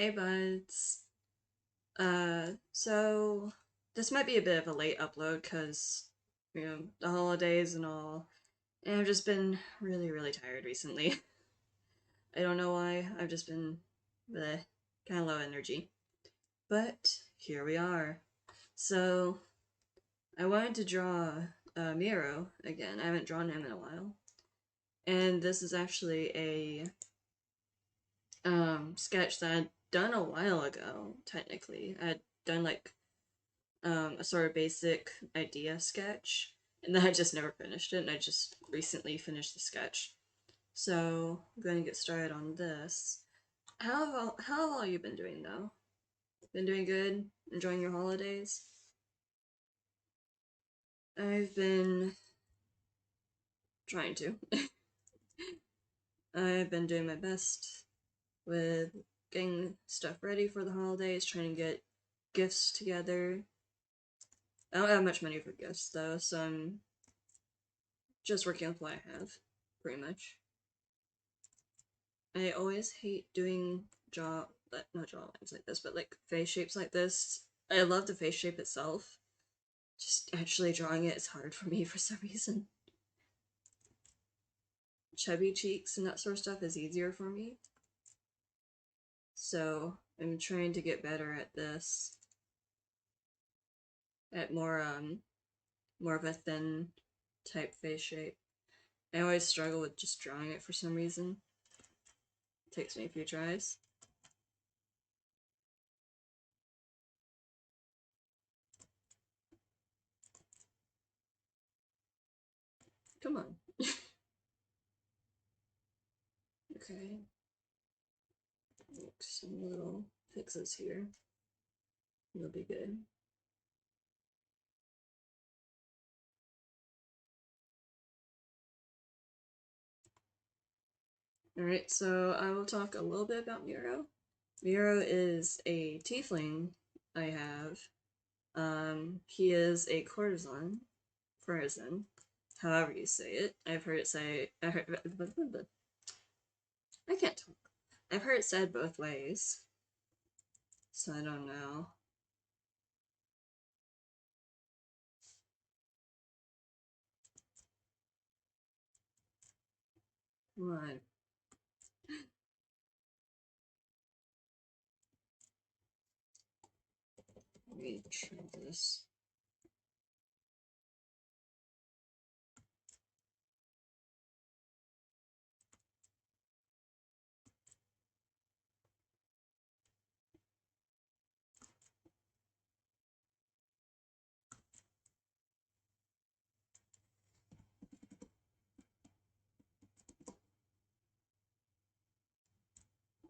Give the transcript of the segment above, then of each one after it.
Hey buds. So this might be a bit of a late upload because, the holidays and all. And I've just been really, really tired recently. I don't know why. I've just been kind of low energy. But here we are. So I wanted to draw Miro again. I haven't drawn him in a while. And this is actually a sketch that I'd done a while ago, technically. I'd done like a sort of basic idea sketch, and then I just never finished it, and I just recently finished the sketch. So I'm going to get started on this. How have all you been doing though? Been doing good? Enjoying your holidays? I've been trying to. I've been doing my best with getting stuff ready for the holidays, trying to get gifts together. I don't have much money for gifts though, so I'm just working with what I have, pretty much. I always hate doing not jaw lines like this, but like face shapes like this. I love the face shape itself. Just actually drawing it is hard for me for some reason. Chubby cheeks and that sort of stuff is easier for me. So I'm trying to get better at this. At more of a thin type face shape. I always struggle with just drawing it for some reason. It takes me a few tries. Come on. Okay. Make some little fixes here. It'll be good. Alright, so I will talk a little bit about Miro. Miro is a tiefling I have. He is a courtesan, however you say it. I've heard it say. I can't talk. I've heard it said both ways, so I don't know. Come on. Let me try this.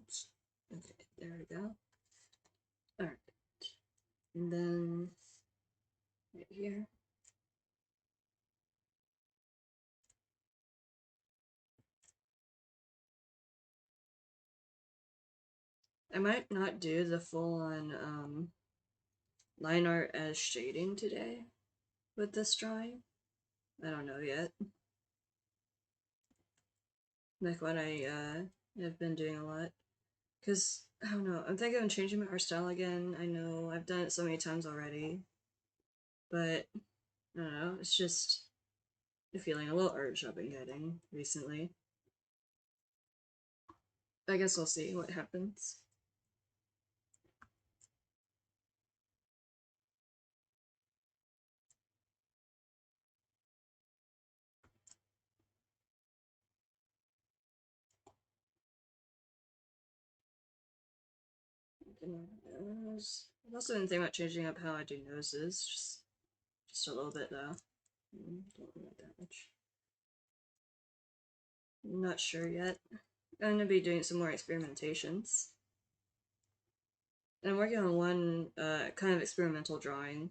Oops. Okay, there we go. Alright. And then right here. I might not do the full-on line art as shading today with this drawing. I don't know yet. Like what I have been doing a lot. Because, I don't know, I'm thinking of changing my art style again. I know I've done it so many times already. But, I don't know, it's just the feeling a little urge I've been getting recently. I guess we'll see what happens. Nose. I've also been thinking about changing up how I do noses, just a little bit though. Don't want that much. I'm not sure yet. I'm gonna be doing some more experimentations. I'm working on one kind of experimental drawing.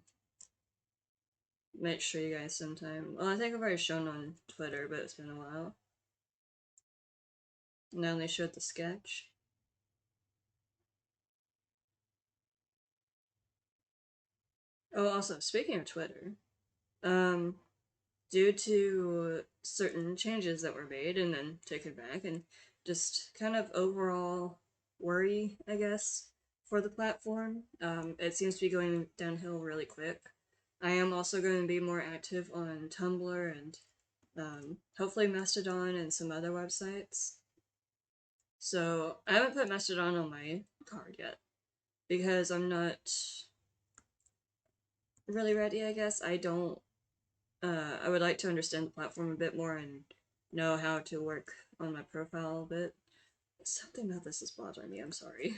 Might show you guys sometime. Well, I think I've already shown on Twitter, but it's been a while. And I only showed the sketch. Oh, also, speaking of Twitter, due to certain changes that were made and then taken back, and just kind of overall worry, I guess, for the platform. It seems to be going downhill really quick. I am also going to be more active on Tumblr and hopefully Mastodon and some other websites. So I haven't put Mastodon on my card yet because I'm not really ready, I guess. I would like to understand the platform a bit more and know how to work on my profile a bit. Something about this is bothering me, I'm sorry.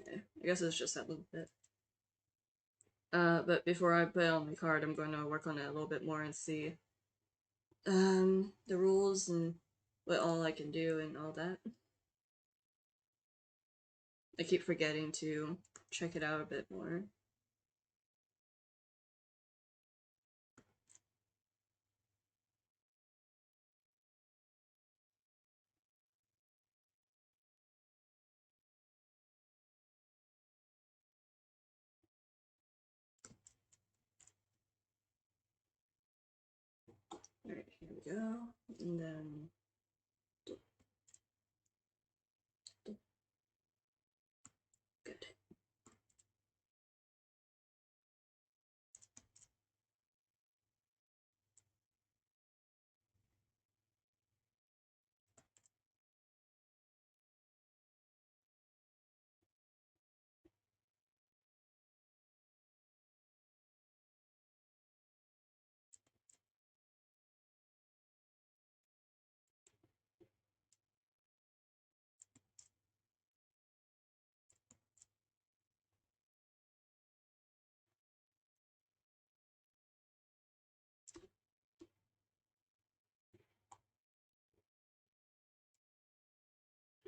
Okay, I guess it's just that little bit. But before I put it on my card, I'm going to work on it a little bit more and see the rules and what all I can do and all that. I keep forgetting to check it out a bit more. Alright, here we go. And then good.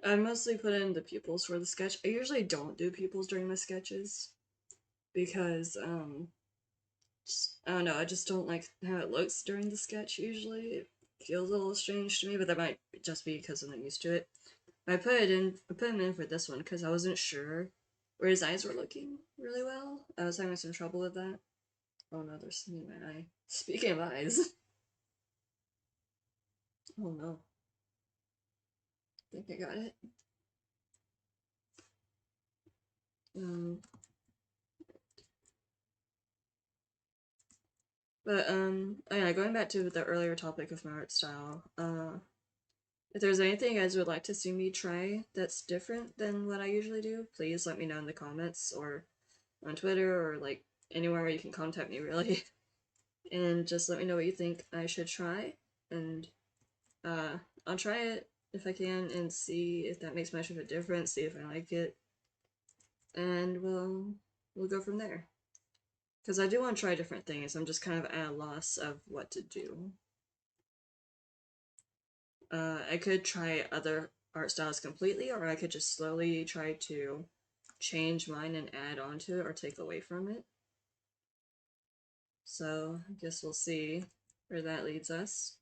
I mostly put in the pupils for the sketch. I usually don't do pupils during my sketches because I don't know, I just don't like how it looks during the sketch usually. It feels a little strange to me, but that might just be because I'm not used to it. I put him in for this one because I wasn't sure where his eyes were looking really well. I was having some trouble with that. Oh no, there's something in my eye. Speaking of eyes. Oh no. I think I got it. Um, oh yeah, going back to the earlier topic of my art style, if there's anything you guys would like to see me try that's different than what I usually do, please let me know in the comments or on Twitter or like anywhere where you can contact me really. And just let me know what you think I should try, and I'll try it if I can and see if that makes much of a difference, see if I like it, and we'll go from there. Because I do want to try different things, I'm just kind of at a loss of what to do. I could try other art styles completely, or I could just slowly try to change mine and add on to it or take away from it. So I guess we'll see where that leads us.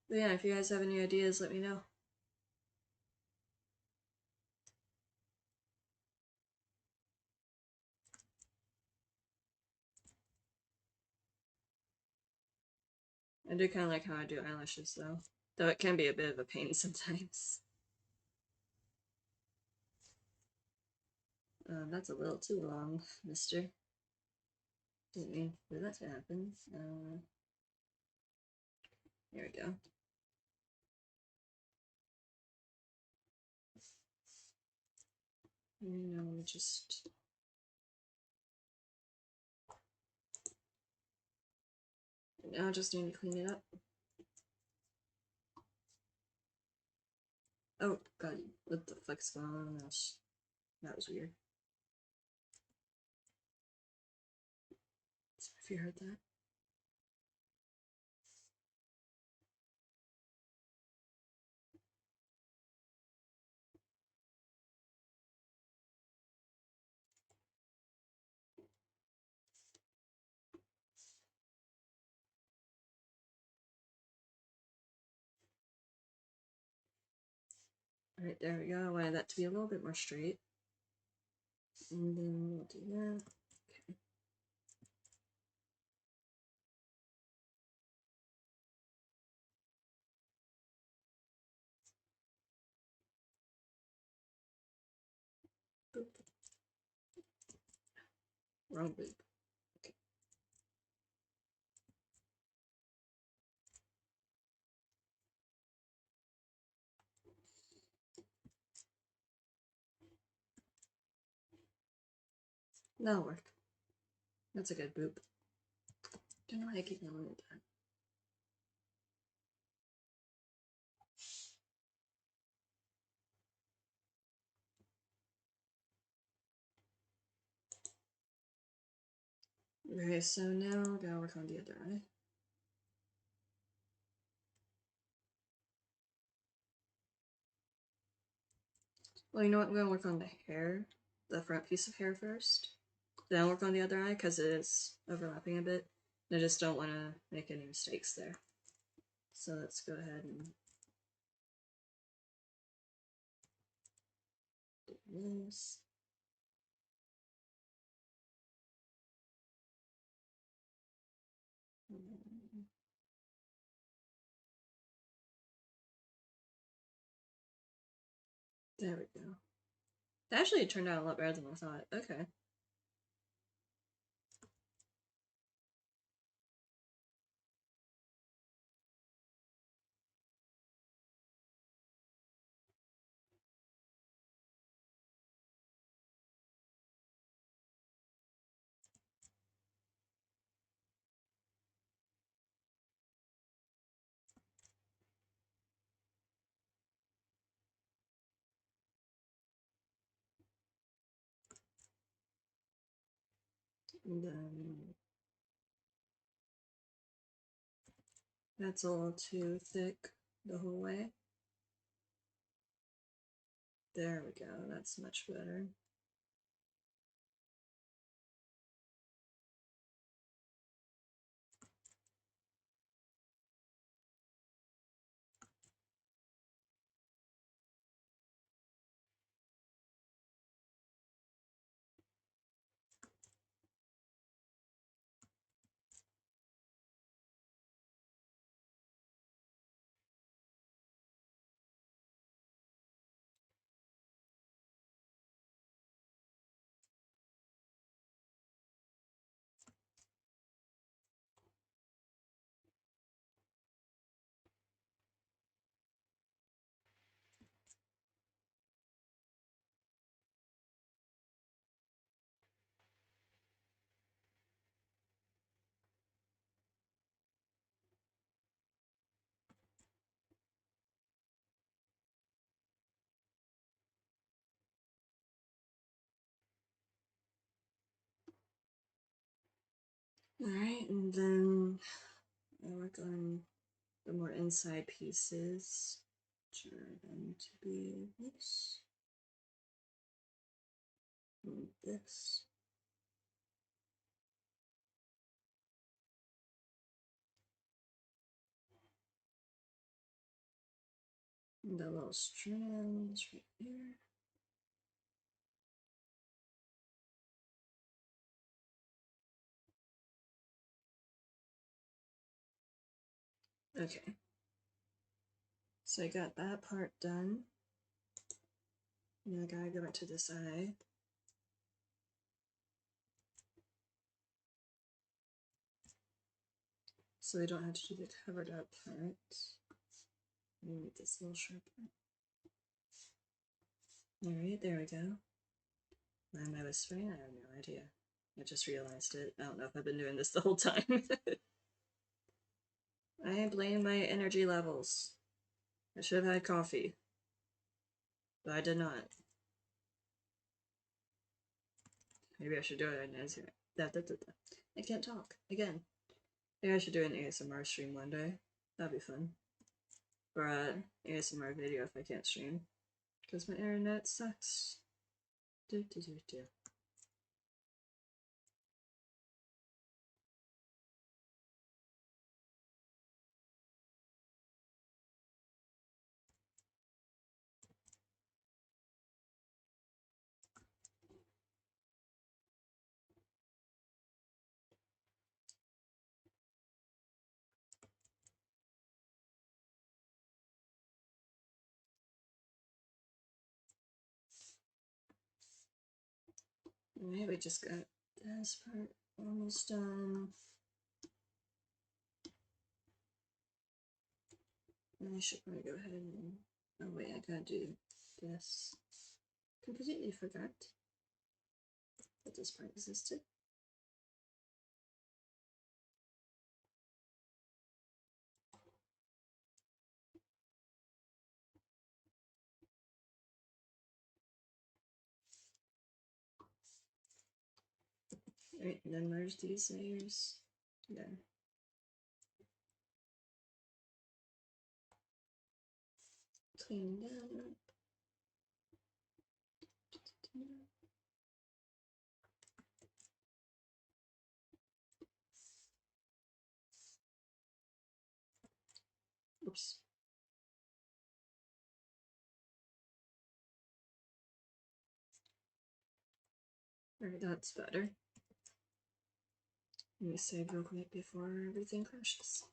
But yeah, if you guys have any ideas, let me know. I do kind of like how I do eyelashes though it can be a bit of a pain sometimes. That's a little too long, mister. Didn't mean for that to happen. Here we go. Now let me just... Now I just need to clean it up. Oh god, what the fuck's going on? That was weird. Sorry if you heard that. Alright, there we go. I wanted that to be a little bit more straight. And then we'll do that. Okay. Wrong loop. Okay. That'll work. That's a good boop. Don't know why I keep yelling at that. Okay, so now we're gonna work on the other eye. Well, you know what? I'm gonna work on the hair, the front piece of hair first. Then I'll work on the other eye because it is overlapping a bit. I just don't want to make any mistakes there. So let's go ahead and do this. There we go. Actually, it turned out a lot better than I thought. Okay. And then that's a little too thick the whole way. There we go. That's much better. Alright, and then I work on the more inside pieces, which are going to be this and this. And the little strands right here. Okay. So I got that part done. Now I gotta go into this eye. So we don't have to do the covered up part. We need this little sharpener. Alright, there we go. Why am I whispering? I have no idea. I just realized it. I don't know if I've been doing this the whole time. I blame my energy levels. I should have had coffee. But I did not. Maybe I should do it as I can't talk. Again. Maybe I should do an ASMR stream one day. That'd be fun. Or an ASMR video if I can't stream. Because my internet sucks. Do do do do. Maybe we just got This part almost done. I should probably go ahead and... Oh wait, I gotta do this. Completely forgot that this part existed. Alright, and then merge these layers. Then clean that up. Oops. Alright, that's better. Let me save real quick before everything crashes.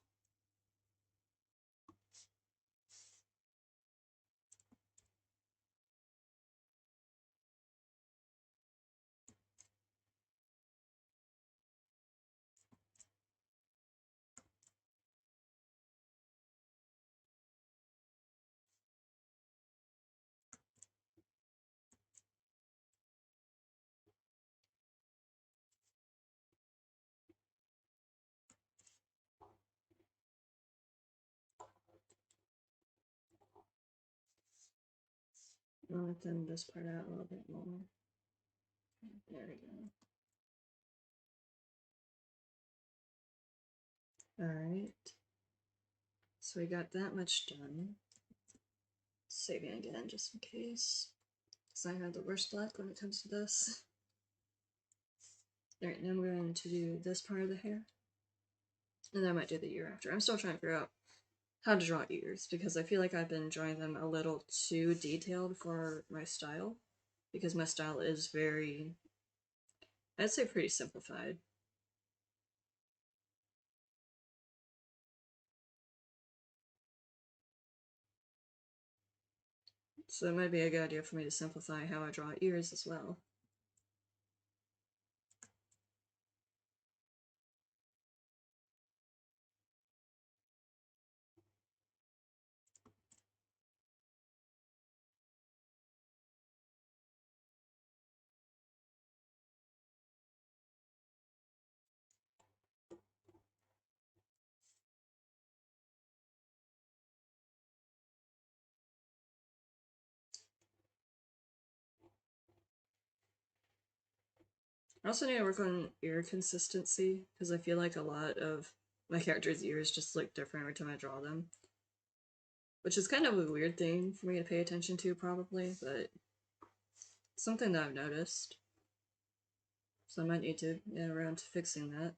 I'll thin this part out a little bit more. There we go. Alright. So we got that much done. Saving again just in case. Because I have the worst luck when it comes to this. Alright, now I'm going to do this part of the hair. And then I might do the ear after. I'm still trying to figure out how to draw ears, because I feel like I've been drawing them a little too detailed for my style. Because my style is very, I'd say pretty simplified. So it might be a good idea for me to simplify how I draw ears as well. I also need to work on ear consistency, because I feel like a lot of my characters' ears just look different every time I draw them. Which is kind of a weird thing for me to pay attention to, probably, but something that I've noticed. So I might need to get around to fixing that.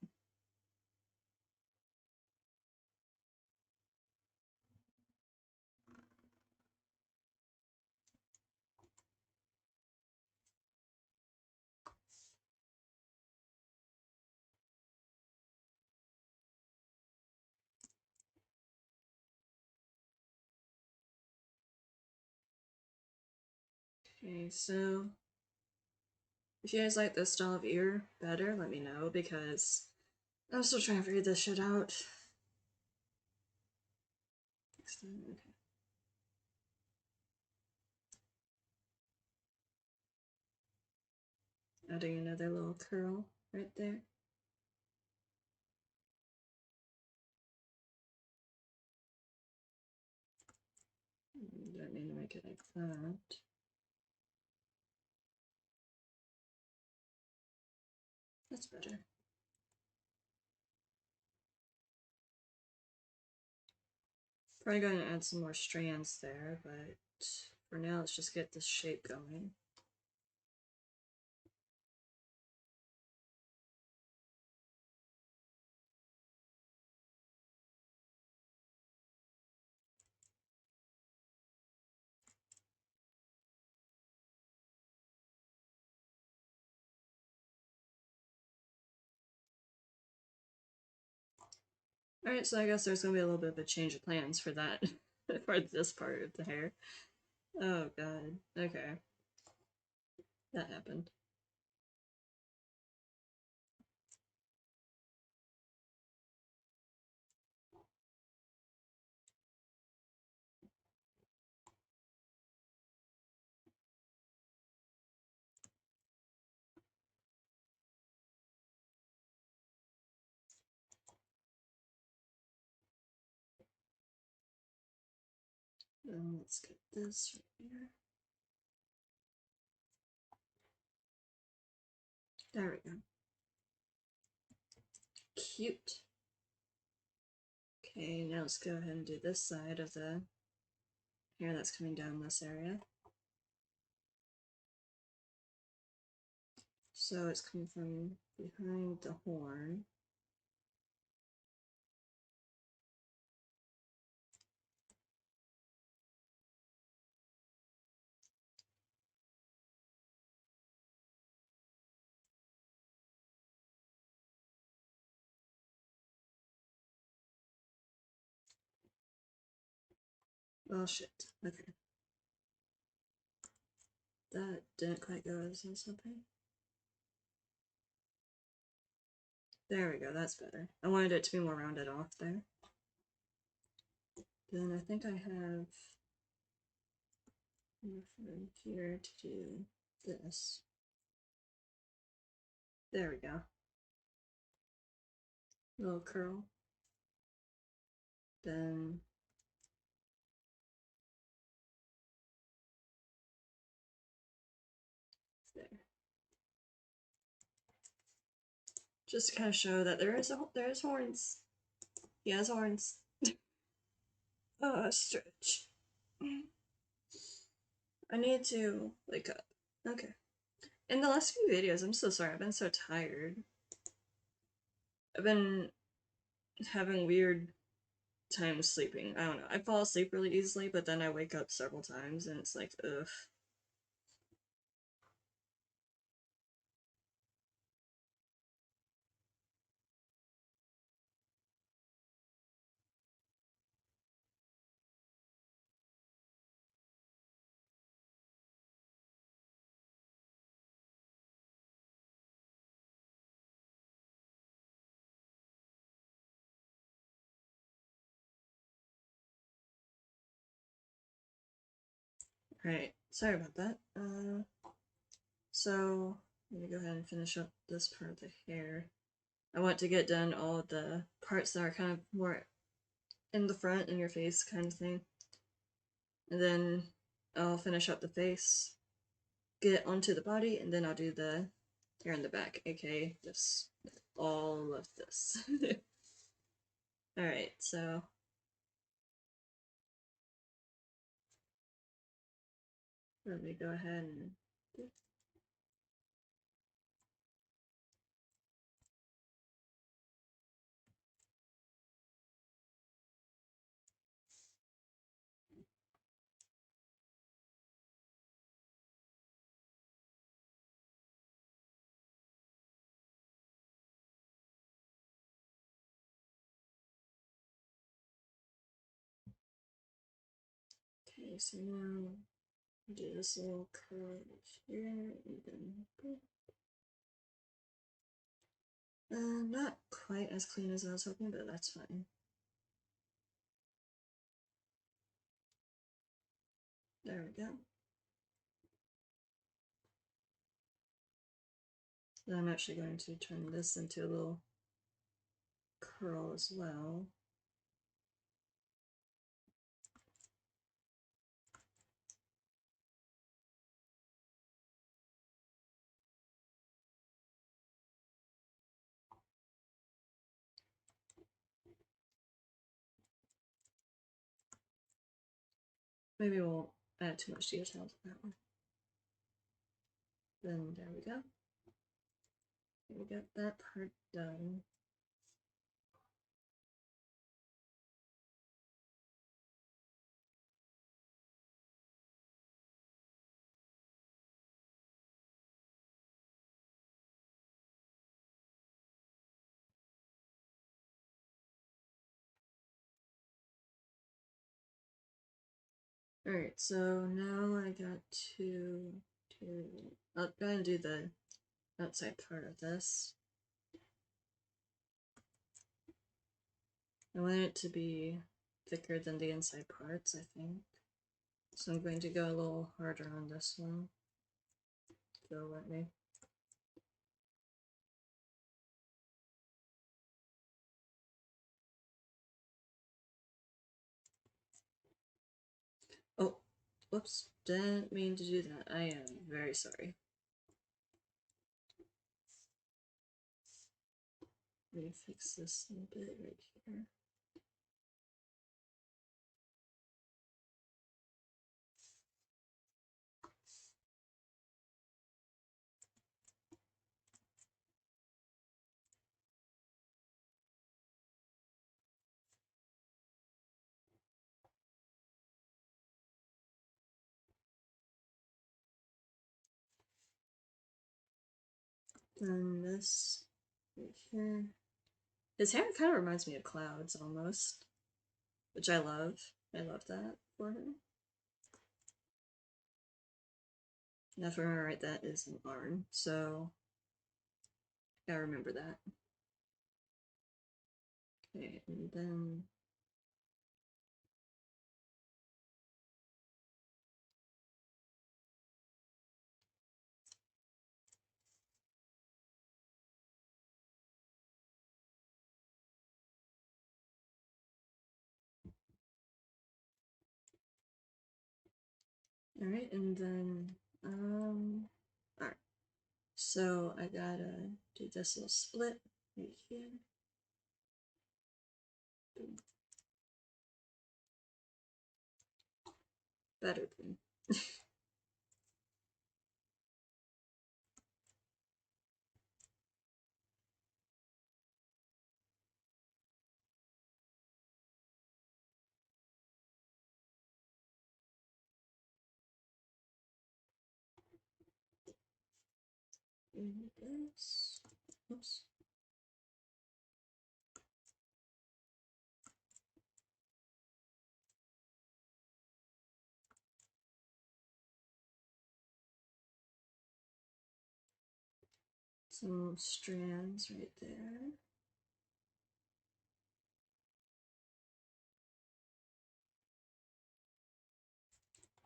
Okay, so if you guys like this style of ear better, let me know, because I'm still trying to figure this shit out. Okay. Adding another little curl right there. Don't mean to make it like that. That's better. Probably going to add some more strands there, but for now let's just get this shape going. Alright, so I guess there's gonna be a little bit of a change of plans for that, for this part of the hair. Oh god, okay. That happened. And let's get this right here. There we go. Cute. Okay, now let's go ahead and do this side of the hair that's coming down this area. So it's coming from behind the horn. Oh shit, okay. That didn't quite go as I was hoping. There we go, that's better. I wanted it to be more rounded off there. Then I think I have enough here to do this. There we go. Little curl. Then there. Just to kind of show that there is horns. He has horns. Stretch. I need to wake up. Okay. In the last few videos, I'm so sorry, I've been so tired. I've been having weird times sleeping. I don't know. I fall asleep really easily, but then I wake up several times and it's like, ugh. Alright, sorry about that. So, I'm gonna go ahead and finish up this part of the hair. I want to get done all the parts that are kind of more in the front, in your face kind of thing. And then I'll finish up the face, get onto the body, and then I'll do the hair in the back, aka this. All of this. Alright, so let me go ahead and okay, so now do this little curve here, and then not quite as clean as I was hoping, but that's fine. There we go. Then I'm actually going to turn this into a little curl as well. Maybe we'll add too much detail to that one. Then there we go. We got that part done. Alright, so now I got to I'll go and do the outside part of this. I want it to be thicker than the inside parts, I think. So I'm going to go a little harder on this one. If they'll let me. Whoops, didn't mean to do that. I am very sorry. Let me fix this a little bit right here. And this right here. His hair kind of reminds me of clouds almost, which I love. I love that for him. Now, if I remember right, that is an arm, so gotta remember that. Okay, and then alright, and then alright. So I gotta do this little split right here. Boom. Better than. This. Oops. Some strands right there.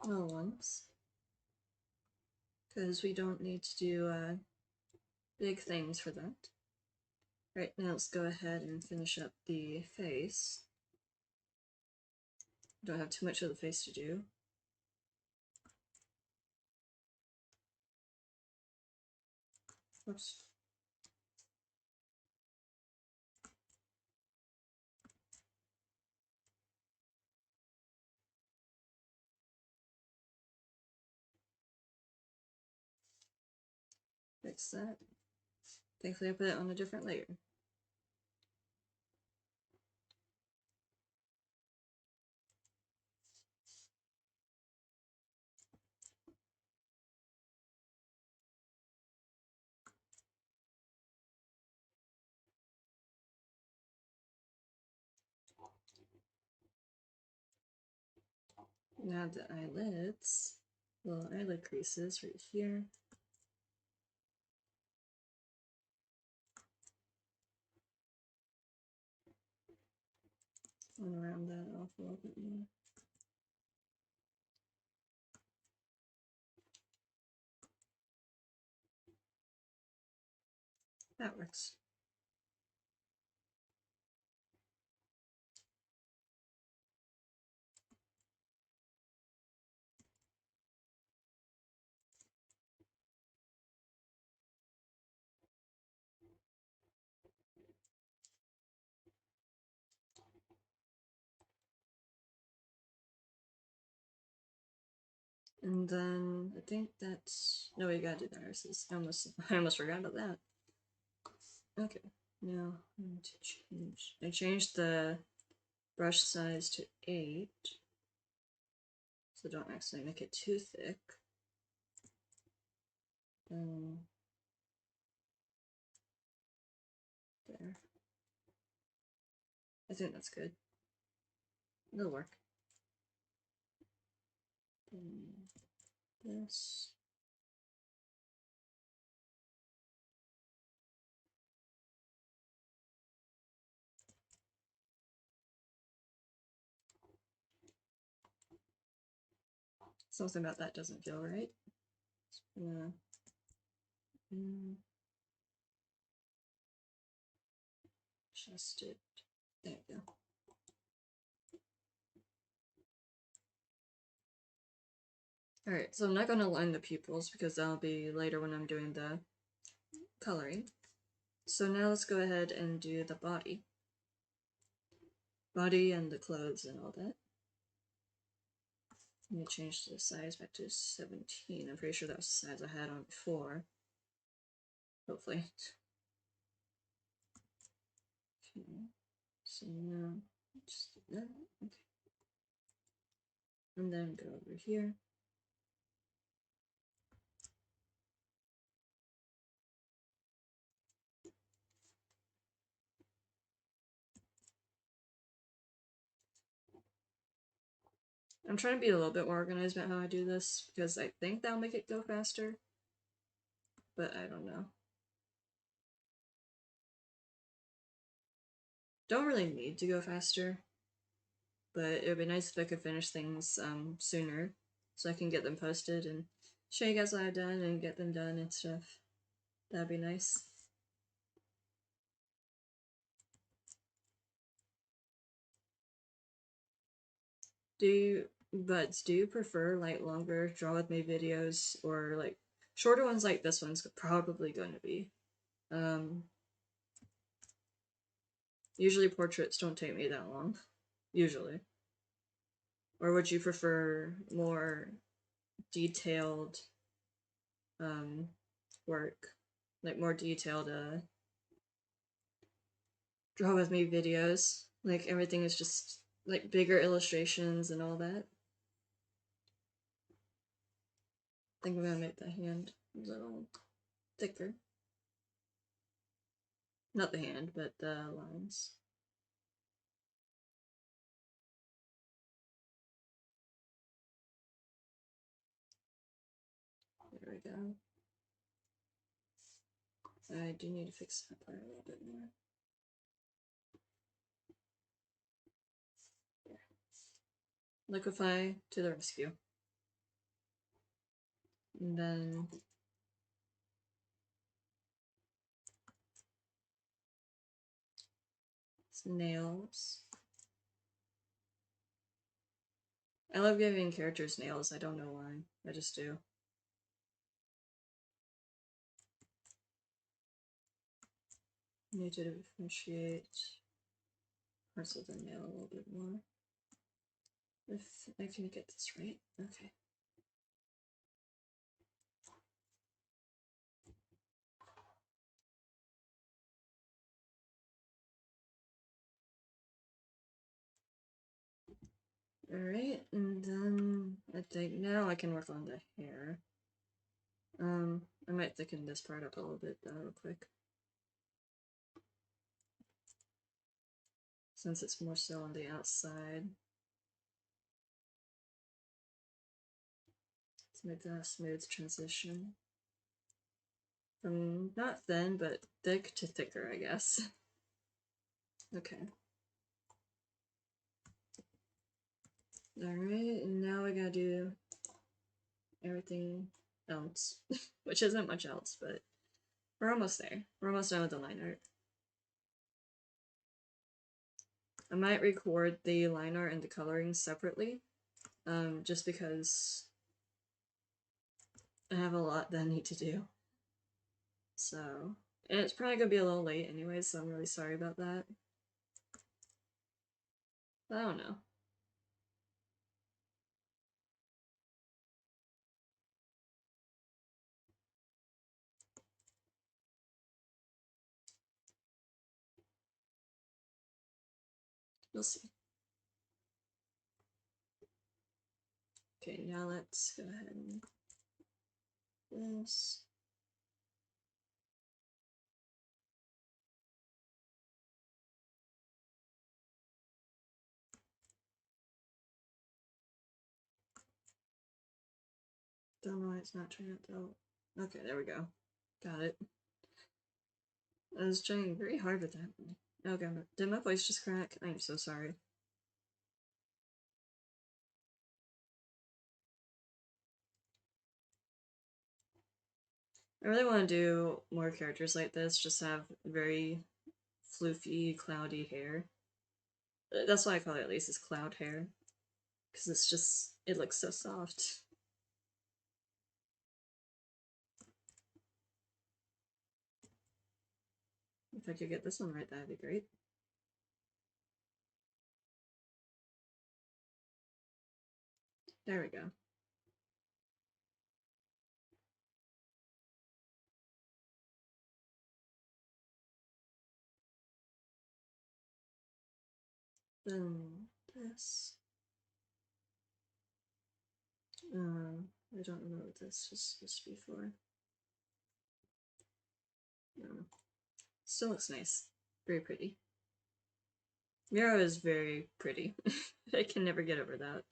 Little ones. Because we don't need to do big things for that. Right, now let's go ahead and finish up the face. Don't have too much of the face to do. Whoops. Fix that. Thankfully I put it on a different layer. Now the eyelids, little eyelid creases right here. And round that off a little bit more. That works. And then I think that's no, we gotta do the irises. I almost forgot about that. Okay, now I need to change. I changed the brush size to 8, so don't accidentally make it too thick. Then there. I think that's good. It'll work. Then this. Something about that doesn't feel right. Just it. There we go. Alright, so I'm not gonna line the pupils because that'll be later when I'm doing the coloring. So now let's go ahead and do the body. Body and the clothes and all that. Let me change the size back to 17. I'm pretty sure that was the size I had on before. Hopefully. Okay. So now, just do that. Okay. And then go over here. I'm trying to be a little bit more organized about how I do this because I think that'll make it go faster, but I don't know. Don't really need to go faster, but it would be nice if I could finish things sooner so I can get them posted and show you guys what I've done and get them done and stuff. That'd be nice. Do you prefer like longer draw with me videos or like shorter ones like this one's probably going to be? Usually portraits don't take me that long. Usually. Or would you prefer more detailed work? Like more detailed draw with me videos? Like everything is just like bigger illustrations and all that? I think I'm gonna make the hand a little thicker. Not the hand, but the lines. There we go. I do need to fix that part a little bit more. There. Liquefy to the rescue. And then nails. I love giving characters nails, I don't know why. I just do. Need to differentiate parts of the nail a little bit more. If I can get this right. Okay. Alright, and then I think now I can work on the hair. I might thicken this part up a little bit though, real quick. Since it's more so on the outside. Let's make that a smooth transition. From not thin, but thick to thicker, I guess. Okay. Alright, and now we gotta do everything else. Which isn't much else, but we're almost there. We're almost done with the line art. I might record the line art and the coloring separately, just because I have a lot that I need to do. So, and it's probably gonna be a little late anyway, so I'm really sorry about that. But I don't know. We'll see. Okay, now let's go ahead and this. Don't know why it's not turning out though. Okay, there we go. Got it. I was trying very hard with that. Okay, did my voice just crack? I'm so sorry. I really want to do more characters like this, just have very floofy, cloudy hair. That's why I call it at least is cloud hair. Because it's just, it looks so soft. If I could get this one right, that'd be great. There we go. Then this. I don't know what this was supposed to be for. No. Still looks nice. Very pretty. Miro is very pretty. I can never get over that.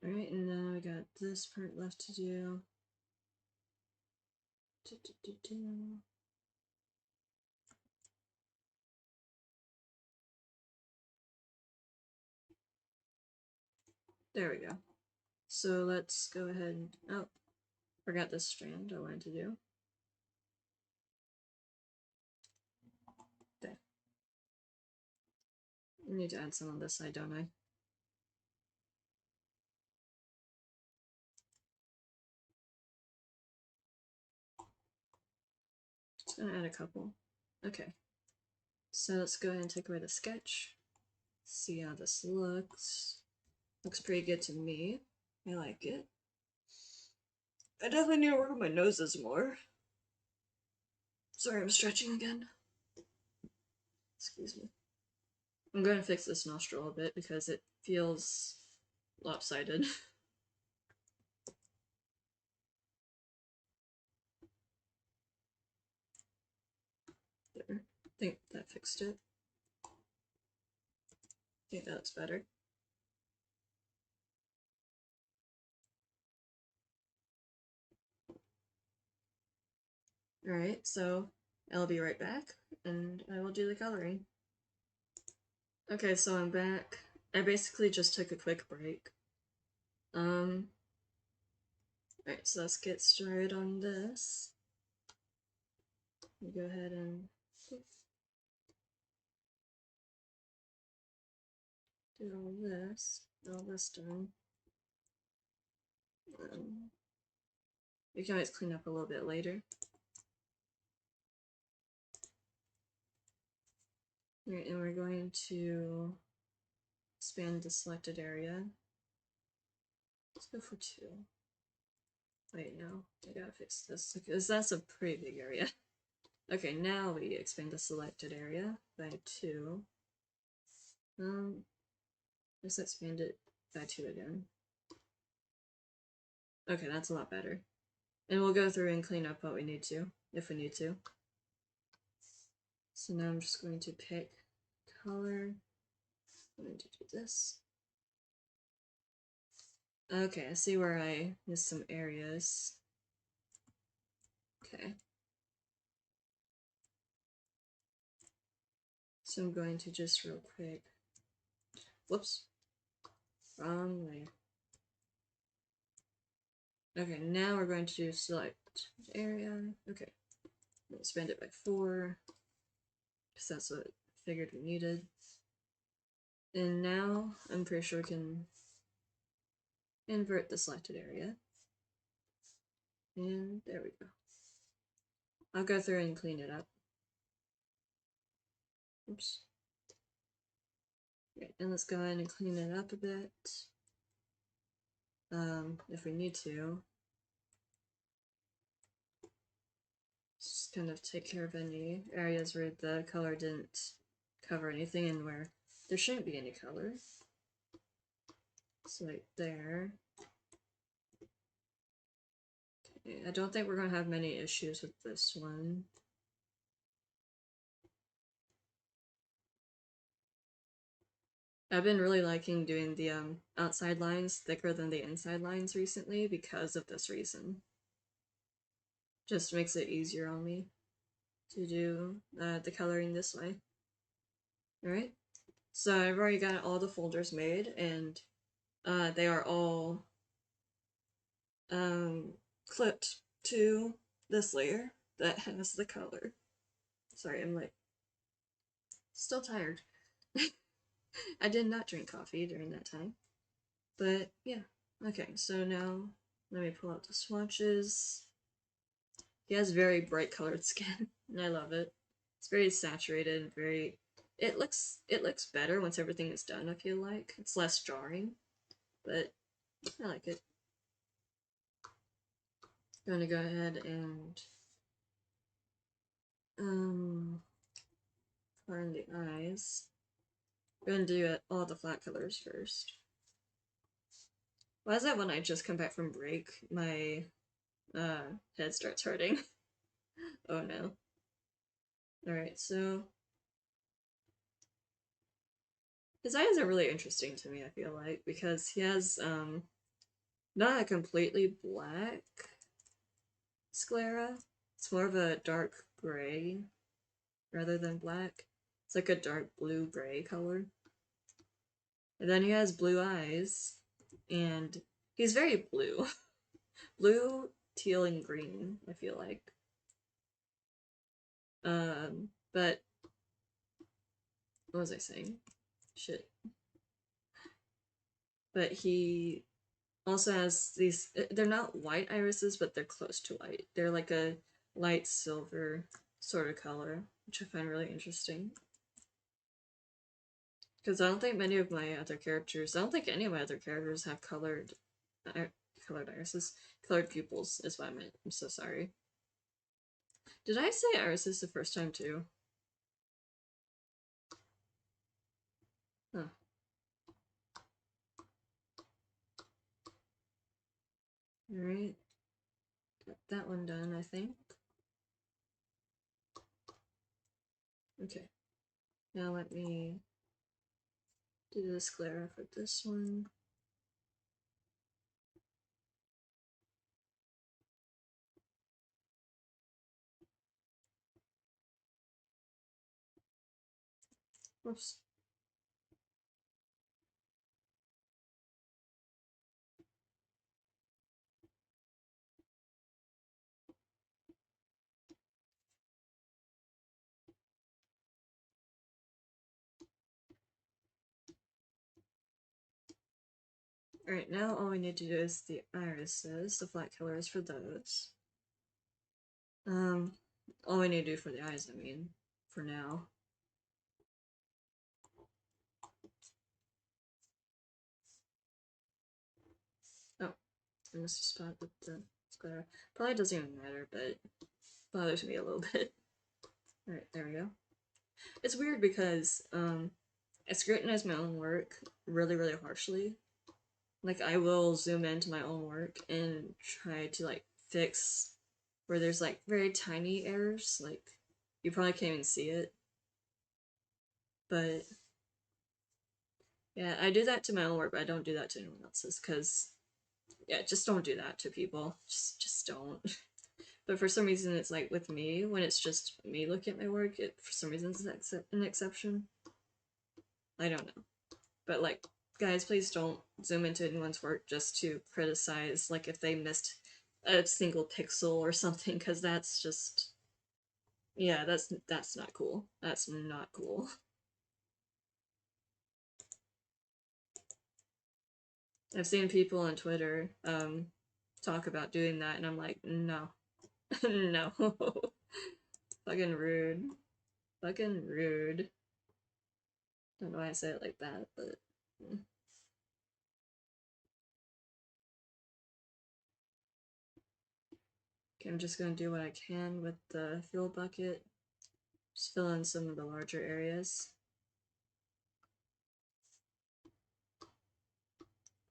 Alright, and now we got this part left to do. There we go. So let's go ahead and... Oh, forgot this strand I wanted to do. There. I need to add some on this side, don't I? Just gonna add a couple. Okay. So let's go ahead and take away the sketch. See how this looks. Looks pretty good to me. I like it. I definitely need to work on my noses more. Sorry, I'm stretching again. Excuse me. I'm going to fix this nostril a bit because it feels lopsided. There. I think that fixed it. I think that looks better. Alright, so I'll be right back, and I will do the coloring. Okay, so I'm back. I basically just took a quick break. Alright, so let's get started on this. Go ahead and do all this done. We can always clean up a little bit later. Alright, and we're going to expand the selected area. Let's go for 2. Wait, no, I gotta fix this because that's a pretty big area. Okay, now we expand the selected area by 2. Let's expand it by 2 again. Okay, that's a lot better. And we'll go through and clean up what we need to, if we need to. So now I'm just going to pick color. I'm going to do this. Okay, I see where I missed some areas. Okay. So I'm going to just real quick. Whoops. Wrong way. Okay, now we're going to do select area. Okay. Expand it by 4. Because that's what I figured we needed. And now I'm pretty sure we can invert the selected area. And there we go. I'll go through and clean it up. Oops. Okay, and let's go ahead and clean it up a bit. If we need to. Just kind of take care of any areas where the color didn't cover anything and where there shouldn't be any color. So like there. Okay, I don't think we're going to have many issues with this one. I've been really liking doing the outside lines thicker than the inside lines recently because of this reason. Just makes it easier on me to do the coloring this way. Alright, so I've already got all the folders made, and they are all clipped to this layer that has the color. Sorry, I'm like still tired. I did not drink coffee during that time. But yeah. Okay, so now let me pull out the swatches. He has very bright colored skin, and I love it. It's very saturated, very it looks better once everything is done, I feel like. It's less jarring, but I like it. I'm gonna go ahead and find the eyes. I'm gonna do all the flat colors first. Why is that when I just come back from break, my head starts hurting? Oh no. Alright, so his eyes are really interesting to me, I feel like, because he has not a completely black sclera. It's more of a dark gray rather than black. It's like a dark blue-gray color. And then he has blue eyes, and he's very blue. Blue, teal, and green, I feel like. But what was I saying? Shit. But he also has these, they're not white irises, but they're close to white. They're like a light silver sort of color, which I find really interesting. Because I don't think many of my other characters, I don't think any of my other characters have colored irises. Colored pupils is what I meant. I'm so sorry. Did I say irises the first time too? Huh. Alright. Got that one done, I think. Okay. Now let me do the sclera for this one. Whoops. Alright, now all we need to do is the irises, the flat colors for those. All we need to do for the eyes, I mean, for now. Oh, I missed a spot with the sclera. Probably doesn't even matter, but it bothers me a little bit. Alright, there we go. It's weird because, I scrutinize my own work really, really harshly. Like, I will zoom into my own work and try to, like, fix where there's, like, very tiny errors. Like, you probably can't even see it. But, yeah, I do that to my own work, but I don't do that to anyone else's, because, yeah, just don't do that to people. Just don't. But for some reason, it's like with me, when it's just me looking at my work, it for some reason is an exception. I don't know. But, like, guys, please don't zoom into anyone's work just to criticize, like, if they missed a single pixel or something, because that's just, yeah, that's not cool. That's not cool. I've seen people on Twitter talk about doing that, and I'm like, no. No. Fucking rude. Fucking rude. Don't know why I say it like that, but okay, I'm just gonna do what I can with the fuel bucket. Just fill in some of the larger areas.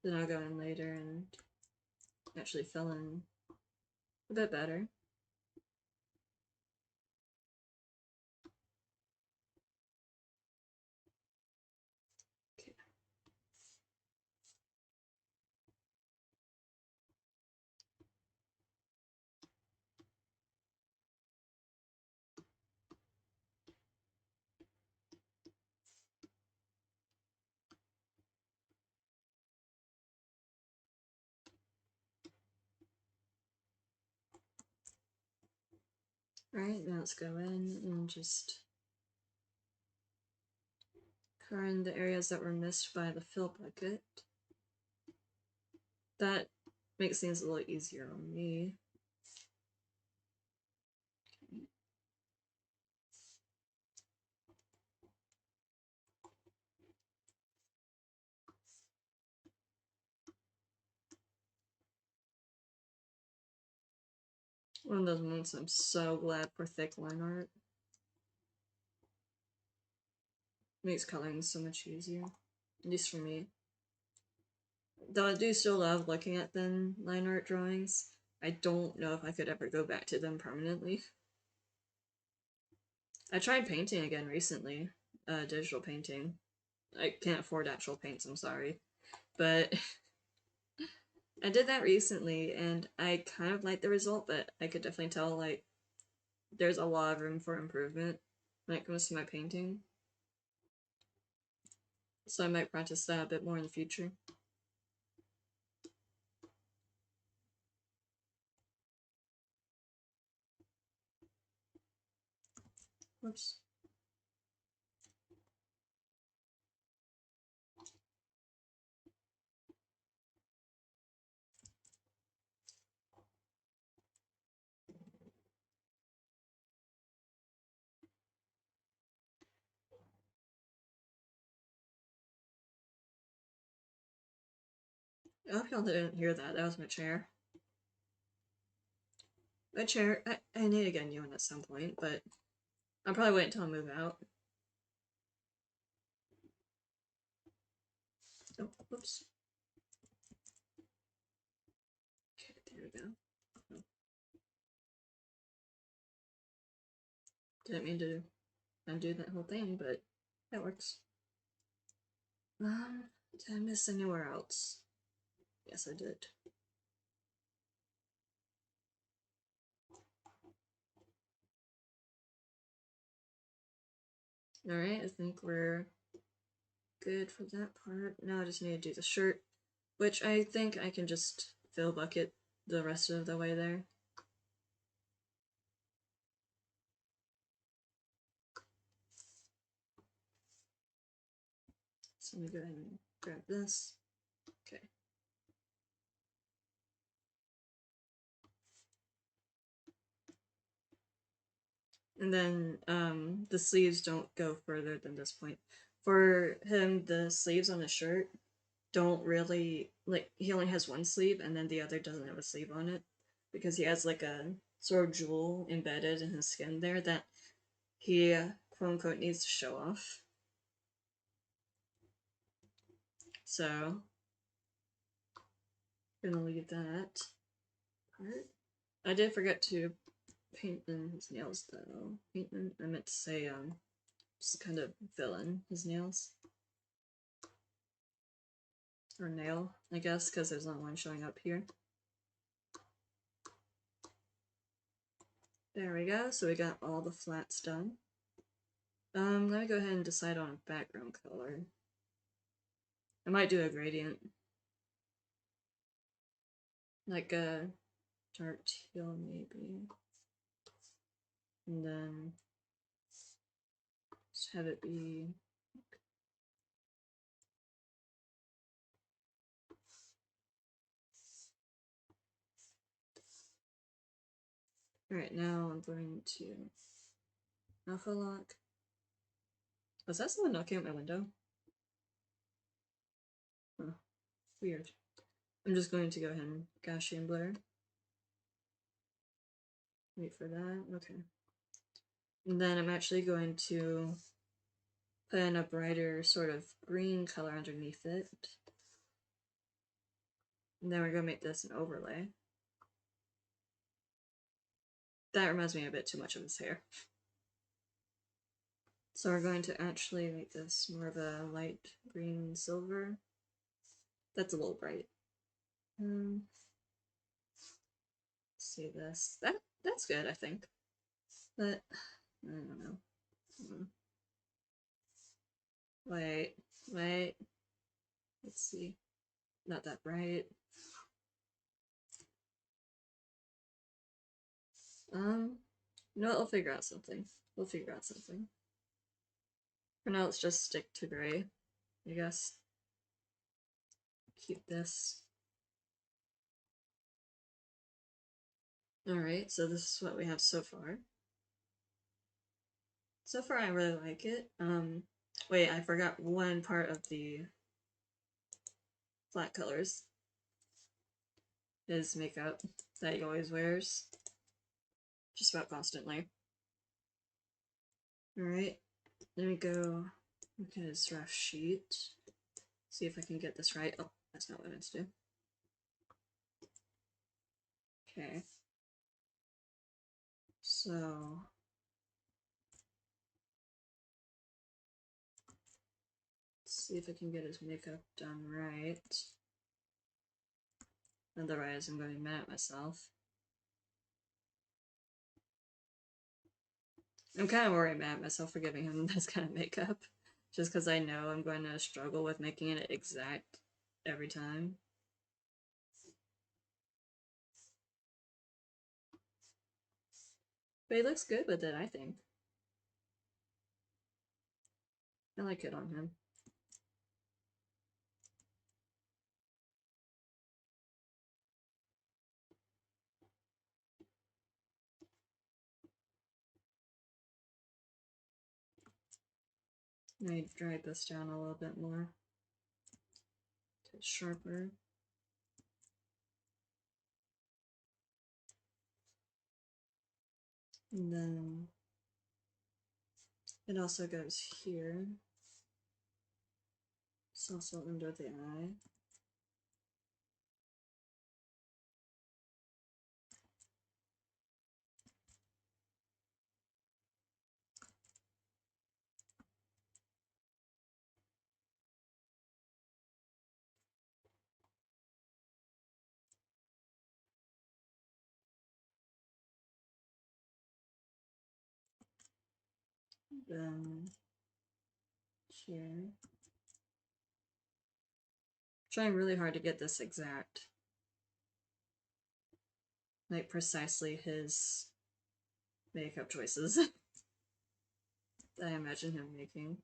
Then I'll go in later and actually fill in a bit better. Okay. Alright, now let's go in and just color in the areas that were missed by the fill bucket. That makes things a little easier on me. One of those moments I'm so glad for thick line art. Makes coloring so much easier. At least for me. Though I do still love looking at thin line art drawings, I don't know if I could ever go back to them permanently. I tried painting again recently, digital painting. I can't afford actual paints, I'm sorry. But I did that recently, and I kind of liked the result, but I could definitely tell, like, there's a lot of room for improvement when it comes to my painting. So I might practice that a bit more in the future. Whoops. I hope y'all didn't hear that. That was my chair. My chair, I need to get a new one at some point, but I'll probably wait until I move out. Oh, whoops. Okay, there we go. Oh. Didn't mean to undo that whole thing, but that works. Did I miss anywhere else? Yes, I did. Alright, I think we're good for that part. Now I just need to do the shirt, which I think I can just fill bucket the rest of the way there. So let me go ahead and grab this. Okay. And then the sleeves don't go further than this point. For him, the sleeves on his shirt don't really, like, he only has one sleeve and then the other doesn't have a sleeve on it because he has like a sort of jewel embedded in his skin there that he quote unquote needs to show off. So I'm gonna leave that part. I did forget to paint in his nails though. I meant to say just kind of fill in his nails. Or nail, I guess, because there's not one showing up here. There we go, so we got all the flats done. Let me go ahead and decide on a background color. I might do a gradient. Like a dark teal, maybe. And then just have it be... Alright, now I'm going to alpha lock. Was that someone knocking at my window? Huh. Weird. I'm just going to go ahead and Gaussian blur. Wait for that. Okay. And then I'm actually going to put in a brighter sort of green color underneath it. And then we're going to make this an overlay. That reminds me a bit too much of his hair. So we're going to actually make this more of a light green silver. That's a little bright. Let's see this. That's good, I think. But I don't know. Wait. Let's see. Not that bright. You know what, we'll figure out something. We'll figure out something. For now, let's just stick to gray, I guess. Keep this. Alright, so this is what we have so far. So far, I really like it. Wait, I forgot one part of the flat colors. His makeup that he always wears. Just about constantly. Alright, let me go look at his rough sheet. See if I can get this right. Oh, that's not what I meant to do. Okay. So... let's see if I can get his makeup done right. Otherwise, I'm going to be mad at myself. I'm kind of worried mad at myself for giving him this kind of makeup. Just because I know I'm going to struggle with making it exact every time. But he looks good with it, I think. I like it on him. Let me drag this down a little bit more. Get it sharper. And then it also goes here. It's also under the eye. Then here. Trying really hard to get this exact. Like precisely his makeup choices that I imagine him making.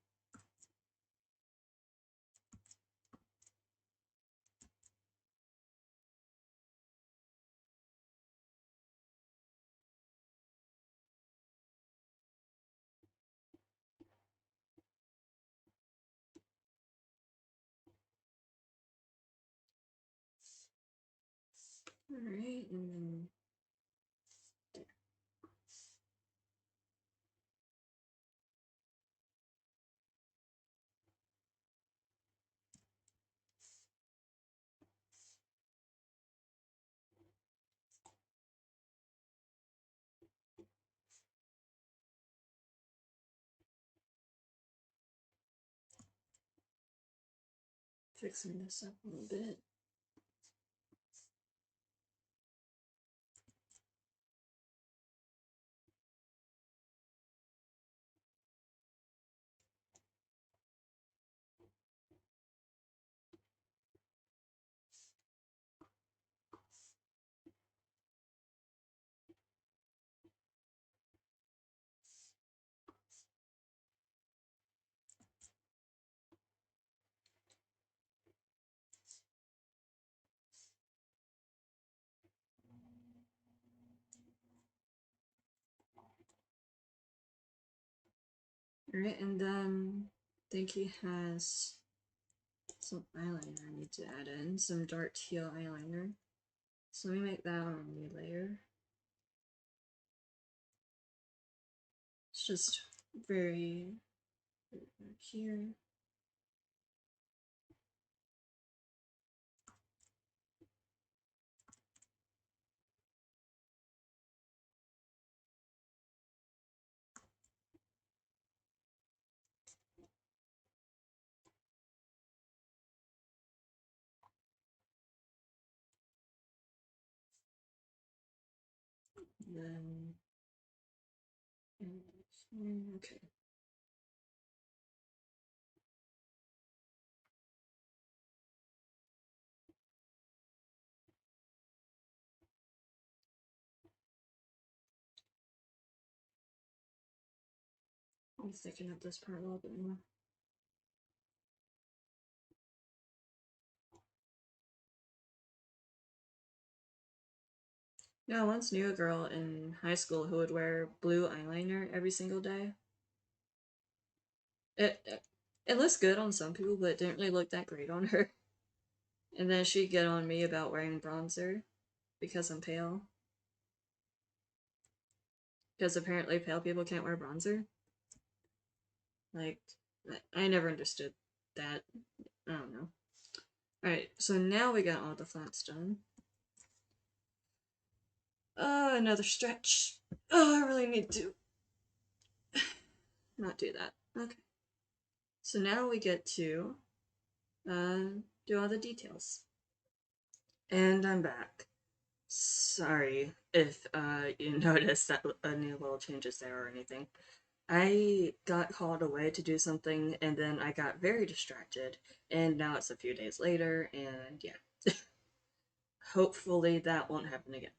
Alright, and then fixing this up a little bit. Alright, and then I think he has some eyeliner I need to add in, some dark teal eyeliner. So let me make that on a new layer. It's just very here. Then okay. I'll thicken up this part a little bit more. Yeah, I once knew a girl in high school who would wear blue eyeliner every single day. It looks good on some people, but it didn't really look that great on her. And then she'd get on me about wearing bronzer because I'm pale. Because apparently pale people can't wear bronzer. Like, I never understood that. I don't know. Alright, so now we got all the flats done. Another stretch. Oh, I really need to not do that. Okay. So now we get to do all the details. And I'm back. Sorry if you noticed that any little changes there or anything. I got called away to do something and then I got very distracted and now it's a few days later and yeah. Hopefully that won't happen again.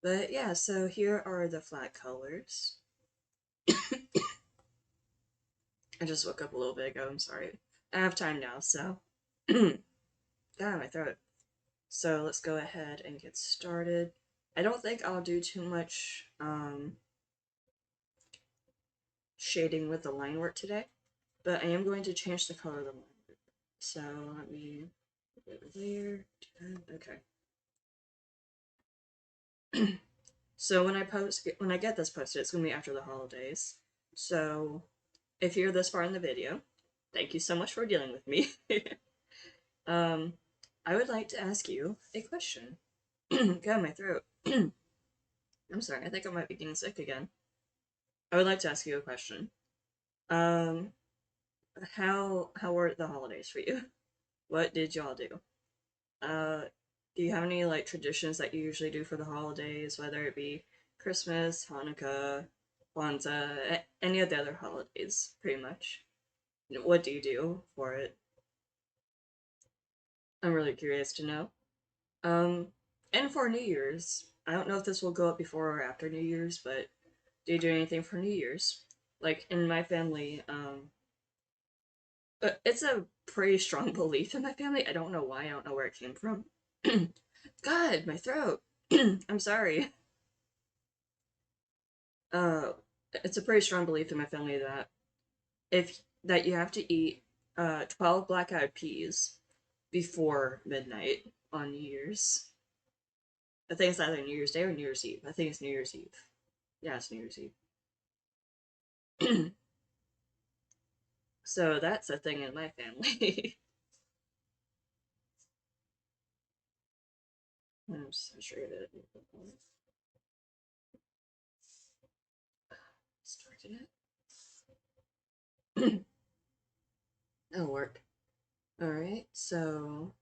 But yeah, so here are the flat colors. I just woke up a little bit ago, I'm sorry. I have time now, so. God, my throat. So let's go ahead and get started. I don't think I'll do too much shading with the line work today, but I am going to change the color of the line work. So let me put it layer. Okay. So when I get this posted, it's gonna be after the holidays. So if you're this far in the video, thank you so much for dealing with me. um, I would like to ask you a question. God, my throat. I'm sorry, I think I might be getting sick again. I would like to ask you a question. Um, how were the holidays for you? What did y'all do? Uh, do you have any like traditions that you usually do for the holidays, whether it be Christmas, Hanukkah, Kwanzaa, any of the other holidays, pretty much? What do you do for it? I'm really curious to know. Um, and for New Year's, I don't know if this will go up before or after New Year's, but do you do anything for New Year's? Like in my family, it's a pretty strong belief in my family. I don't know why. I don't know where it came from. God, my throat. I'm sorry. Uh, it's a pretty strong belief in my family that you have to eat 12 black-eyed peas before midnight on New Year's. I think it's either New Year's Day or New Year's Eve. I think it's New Year's Eve. Yeah, it's New Year's Eve. So that's a thing in my family. I'm saturated. Started it. That'll work. Alright, so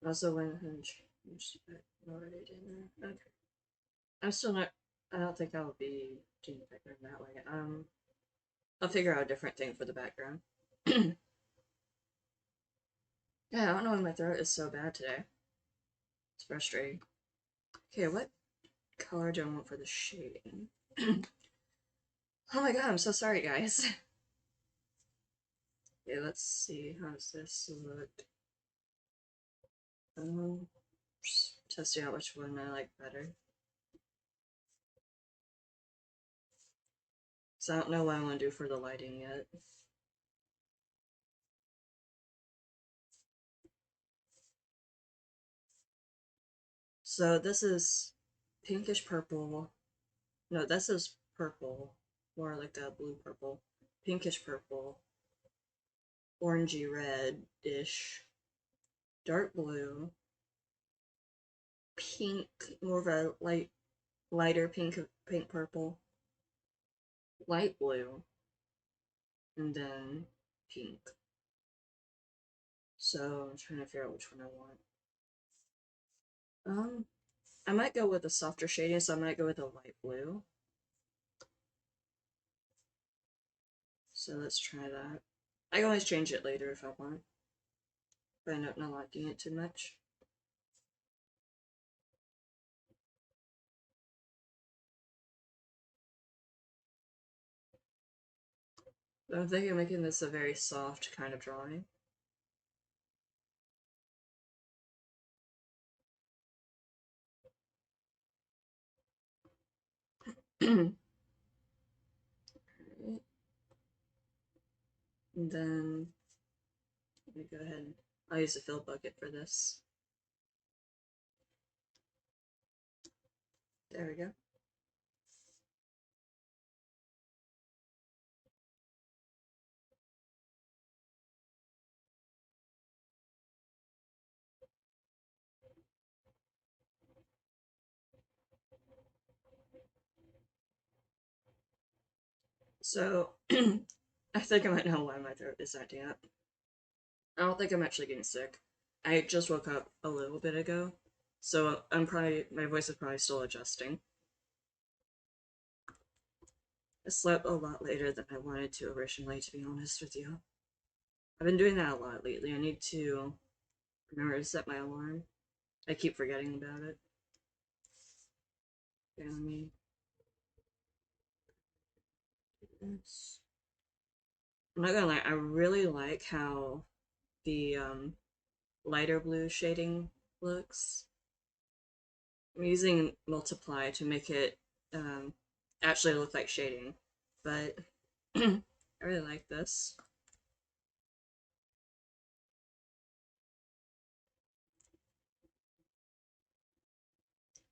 also went ahead and changed it already, didn't I? Okay. I'm still not I don't think I'll be doing the background that way. I'll figure out a different thing for the background. Yeah, I don't know why my throat is so bad today. It's frustrating. Okay, what color do I want for the shading? Oh my god, I'm so sorry, guys. Okay, let's see. How does this look? Just testing out which one I like better. So I don't know what I want to do for the lighting yet. So this is pinkish purple. No, this is purple. More like a blue purple. Pinkish purple. Orangey red-ish. Dark blue. Pink, more of a lighter pink purple. Light blue. And then pink. So I'm trying to figure out which one I want. I might go with a softer shading, so I might go with a light blue. So let's try that. I can always change it later if I want. But I end up not liking it too much. I'm thinking of making this a very soft kind of drawing. And then let me go ahead and I'll use a fill bucket for this. There we go. So I think I might know why my throat is acting up. I don't think I'm actually getting sick. I just woke up a little bit ago, so my voice is probably still adjusting. I slept a lot later than I wanted to originally, to be honest with you. I've been doing that a lot lately. I need to remember to set my alarm. I keep forgetting about it. Okay, let me do this. I'm not gonna lie, I really like how the lighter blue shading looks. I'm using multiply to make it um, actually look like shading, but I really like this.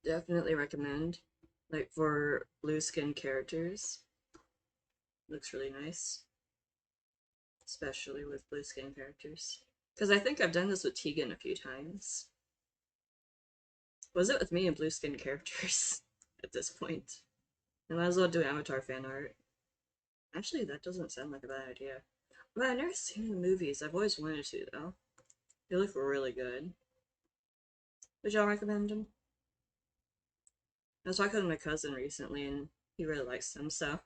Definitely recommend, like for blue skin characters. Looks really nice, especially with blue skin characters. Because I think I've done this with Tegan a few times. Was it with me and blue skin characters at this point? I might as well do Avatar fan art. Actually, that doesn't sound like a bad idea. But I've never seen the movies. I've always wanted to, though. They look really good. Would y'all recommend them? I was talking to my cousin recently, and he really likes them, so.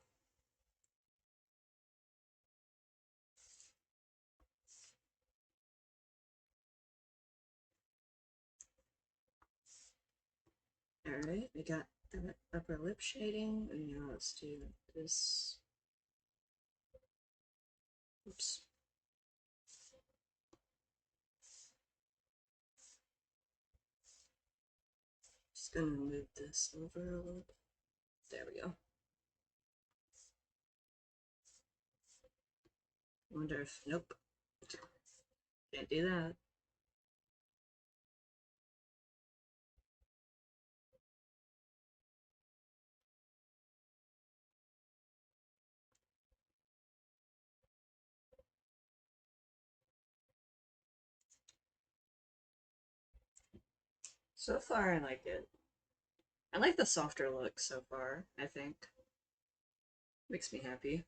Alright, we got the upper lip shading, and now let's do this. Oops. Just gonna move this over a little bit. There we go. Wonder if. Nope. Can't do that. So far, I like it. I like the softer look so far, I think. Makes me happy.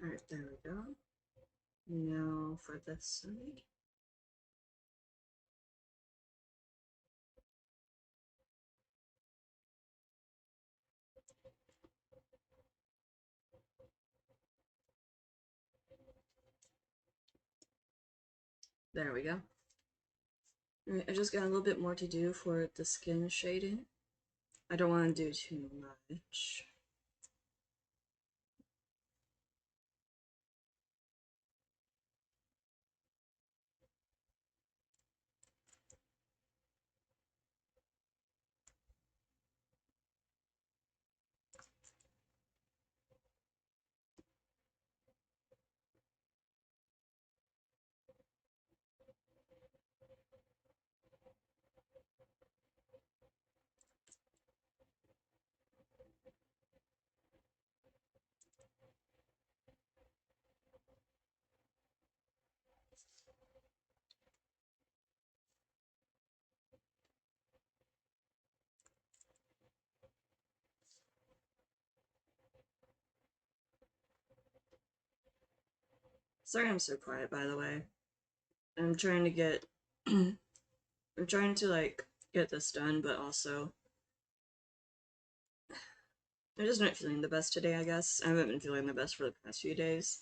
Alright, there we go. Now for this side. There we go. Alright, I just got a little bit more to do for the skin shading. I don't want to do too much. Sorry I'm so quiet, by the way. I'm trying to get... I'm trying to, like, get this done, but also... I'm just not feeling the best today, I guess. I haven't been feeling the best for the past few days.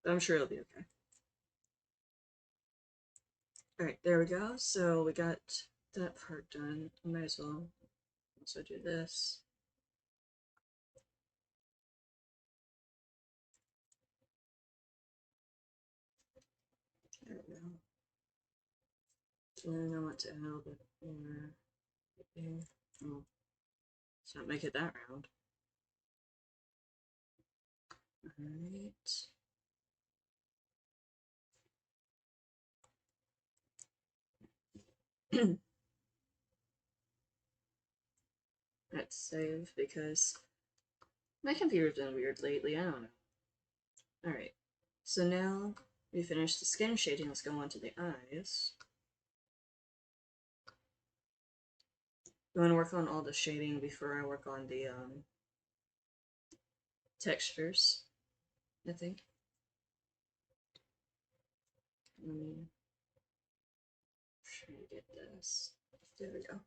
But I'm sure it'll be okay. Alright, there we go. So we got that part done. I might as well also do this. There we go. And I want to add a little bit more there. Oh, let's not make it that round. Alright. Let's save because my computer's been weird lately. I don't know. Alright. So now we finished the skin shading. Let's go on to the eyes. I'm going to work on all the shading before I work on the textures, I think. Let me try to get this. There we go.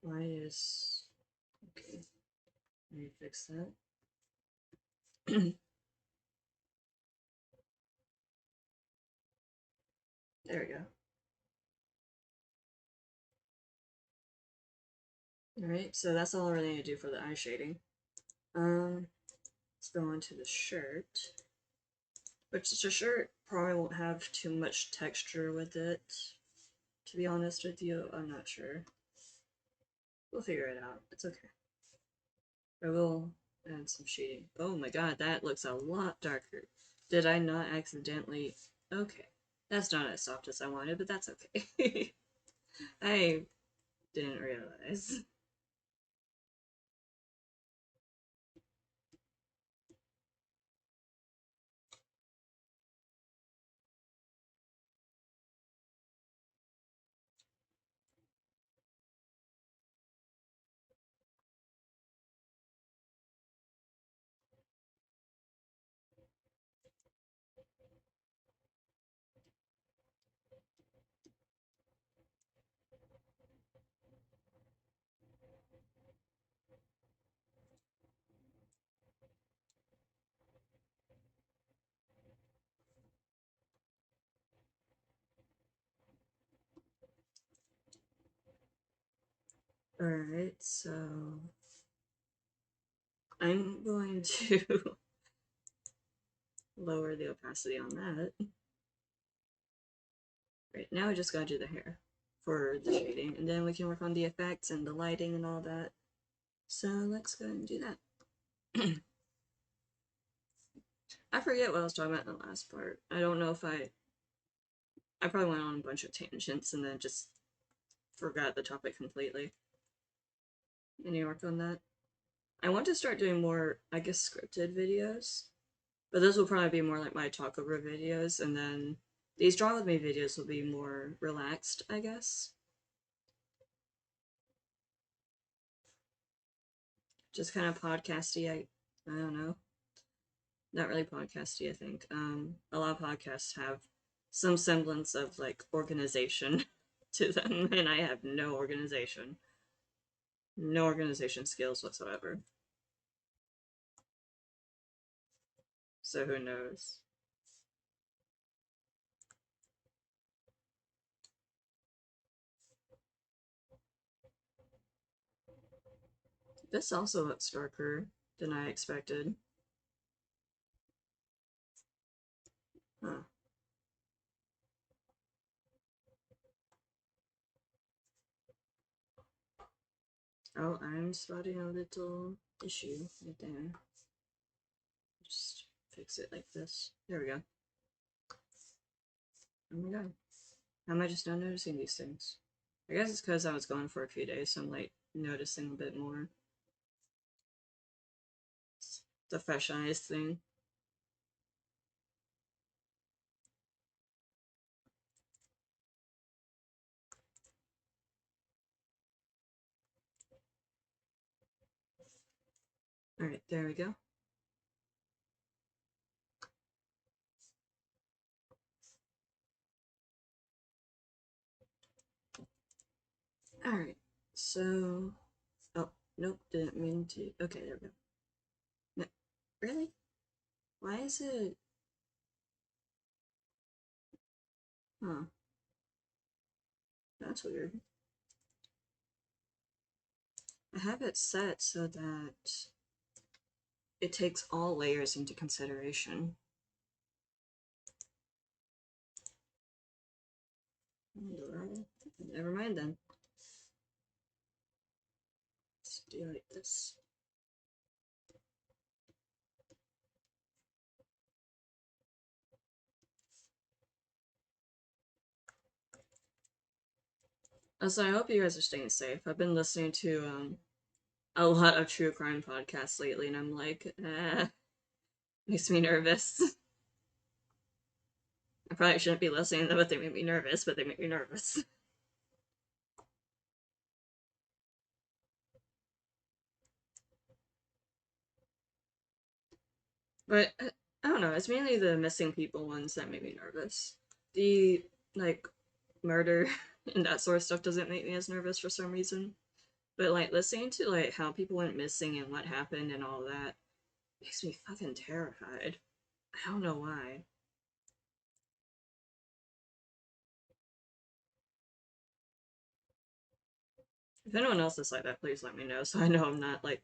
Why is... Okay. Let me fix that. There we go. Alright, so that's all I really need to do for the eye shading. Let's go on to the shirt. Which the shirt probably won't have too much texture with it. To be honest with you, I'm not sure. We'll figure it out. It's okay. I will add some shading. Oh my god, that looks a lot darker. Did I not accidentally... Okay. That's not as soft as I wanted, but that's okay. I didn't realize. Alright, so... I'm going to lower the opacity on that. Right, now we just gotta do the hair for the shading, and then we can work on the effects and the lighting and all that. So let's go ahead and do that. I forget what I was talking about in the last part. I don't know if I probably went on a bunch of tangents and then just forgot the topic completely. Any work on that? I want to start doing more, I guess, scripted videos. But those will probably be more like my talk over videos, and then these draw with me videos will be more relaxed, I guess. Just kind of podcasty, I don't know. Not really podcasty, I think. A lot of podcasts have some semblance of like organization to them, and I have no organization. No organization skills whatsoever. So who knows? This also looks darker than I expected. Huh. Oh, I'm spotting a little issue right there. Just fix it like this. There we go. Oh my god. How am I just not noticing these things? I guess it's because I was gone for a few days, so I'm like noticing a bit more. It's the fresh eyes thing. Alright, there we go. Alright, so... Oh, nope, didn't mean to... Okay, there we go. No, really? Why is it... Huh. That's weird. I have it set so that it takes all layers into consideration. Never mind then. Let's do like this. Also, I hope you guys are staying safe. I've been listening to a lot of true crime podcasts lately, and I'm like, makes me nervous. I probably shouldn't be listening to them, but they make me nervous, but they make me nervous. But I don't know, it's mainly the missing people ones that make me nervous. The, like, murder and that sort of stuff doesn't make me as nervous for some reason. But, like, listening to, like, how people went missing and what happened and all that makes me fucking terrified. I don't know why. If anyone else is like that, please let me know so I know I'm not, like,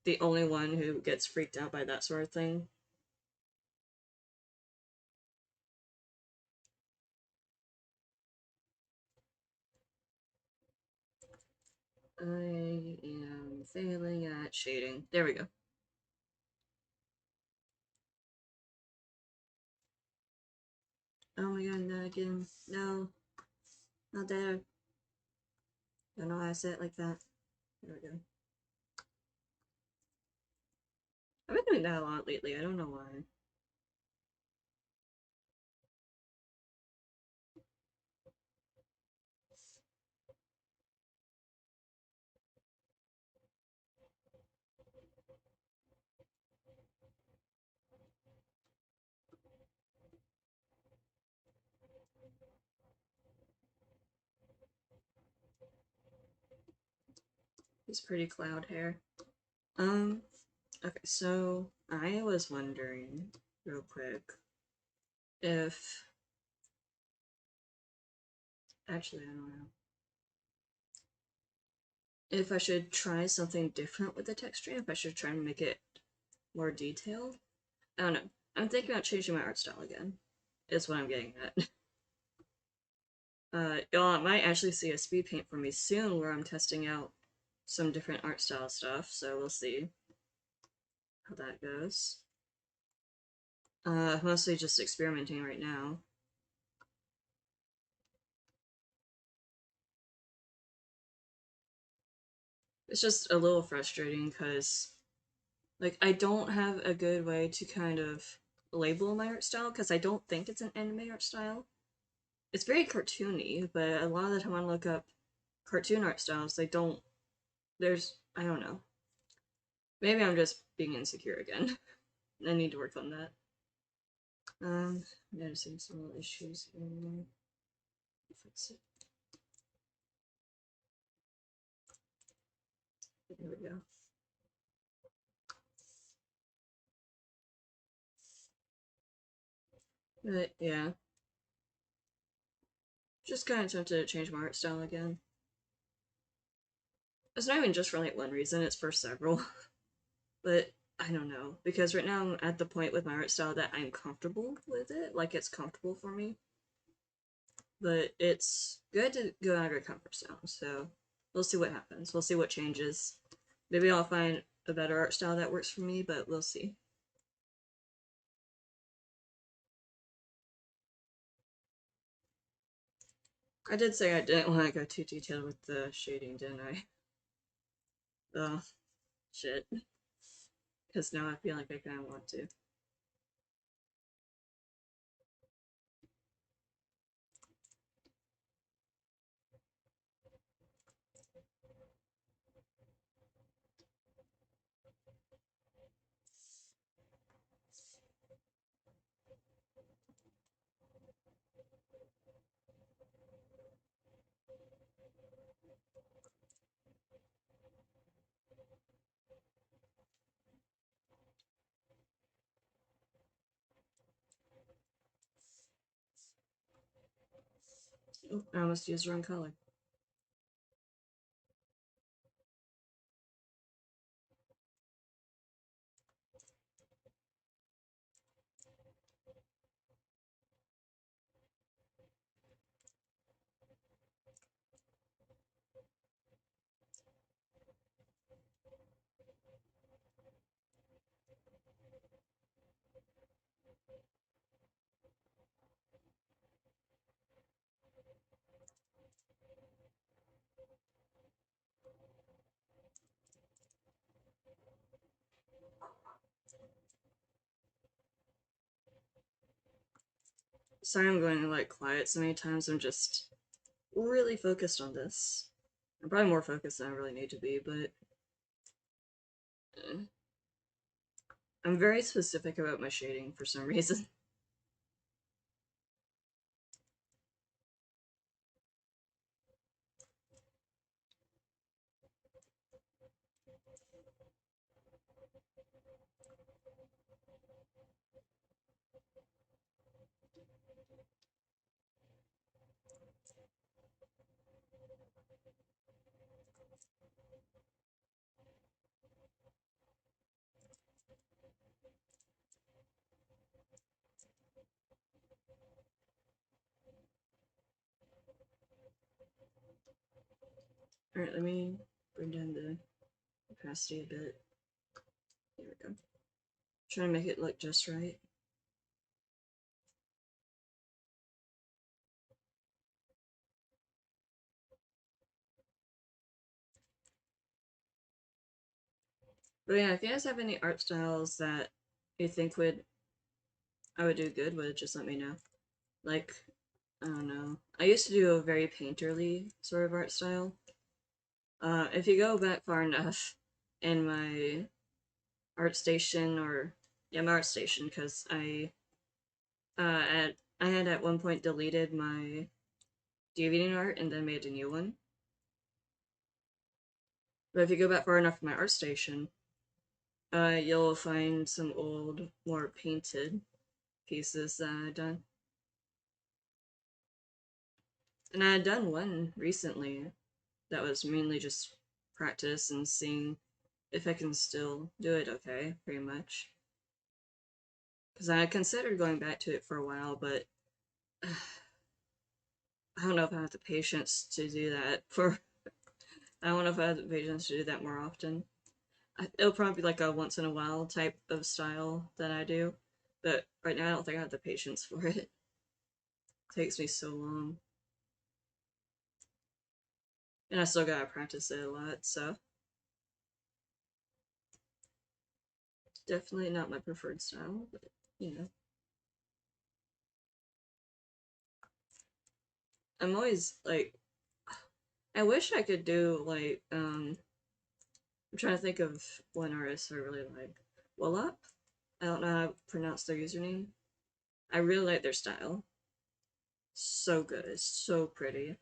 the only one who gets freaked out by that sort of thing. I am failing at shading. There we go. Oh my god, not again. No. Not there. Don't know how I say it like that. There we go. I've been doing that a lot lately. I don't know why. It's pretty cloud hair. Okay, so I was wondering, real quick, if... Actually, I don't know. If I should try something different with the texture, if I should try and make it more detailed. I don't know. I'm thinking about changing my art style again. Is what I'm getting at. Y'all might actually see a speed paint from me soon where I'm testing out some different art style stuff, so we'll see how that goes. Mostly just experimenting right now. It's just a little frustrating because, like, I don't have a good way to kind of label my art style because I don't think it's an anime art style. It's very cartoony, but a lot of the time when I look up cartoon art styles, they don't. I don't know. Maybe I'm just being insecure again. I need to work on that. I'm noticing some little issues here. Fix it. There we go. But yeah, just kind of tempted to change my art style again. It's not even just for like one reason, it's for several. But I don't know, because right now I'm at the point with my art style that I'm comfortable with it, like it's comfortable for me. But it's good to go out of your comfort zone, so we'll see what happens. We'll see what changes. Maybe I'll find a better art style that works for me, but we'll see. I did say I didn't want to go too detailed with the shading, didn't I? Oh, shit. Because now I feel like I kind of want to. Oh, I almost used the wrong color. Sorry I'm going like quiet so many times, I'm just really focused on this. I'm probably more focused than I really need to be, but I'm very specific about my shading for some reason. Alright, let me bring down the opacity a bit. There we go. Trying to make it look just right. But yeah, if you guys have any art styles that you think I would do good with, just let me know. Like, I don't know. I used to do a very painterly sort of art style. If you go back far enough in my art station, or yeah, my art station, because I had at one point deleted my DVD art and then made a new one. But if you go back far enough in my art station, you'll find some old, more painted pieces that I've done. And I had done one recently that was mainly just practice and seeing if I can still do it okay, pretty much. Because I considered going back to it for a while, but I don't know if I have the patience to do that for. I don't know if I have the patience to do that more often. It'll probably be like a once in a while type of style that I do, but right now I don't think I have the patience for it. It takes me so long. And I still gotta practice it a lot, so definitely not my preferred style, but you know. I'm always like, I wish I could do like, I'm trying to think of one artist I really like. Wallop? I don't know how to pronounce their username. I really like their style. So good. It's so pretty.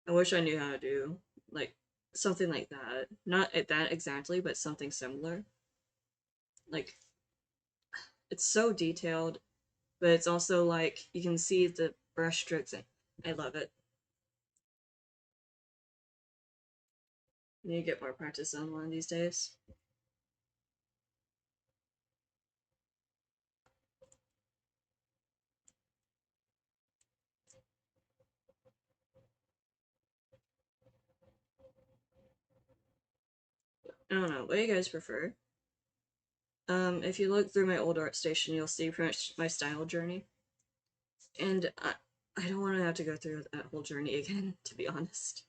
I wish I knew how to do like something like that. Not at that exactly, but something similar. Like it's so detailed, but it's also like you can see the brush strokes and I love it. I need to get more practice on one of these days. I don't know. What do you guys prefer? If you look through my old art station, you'll see pretty much my style journey. And I don't want to have to go through that whole journey again, to be honest.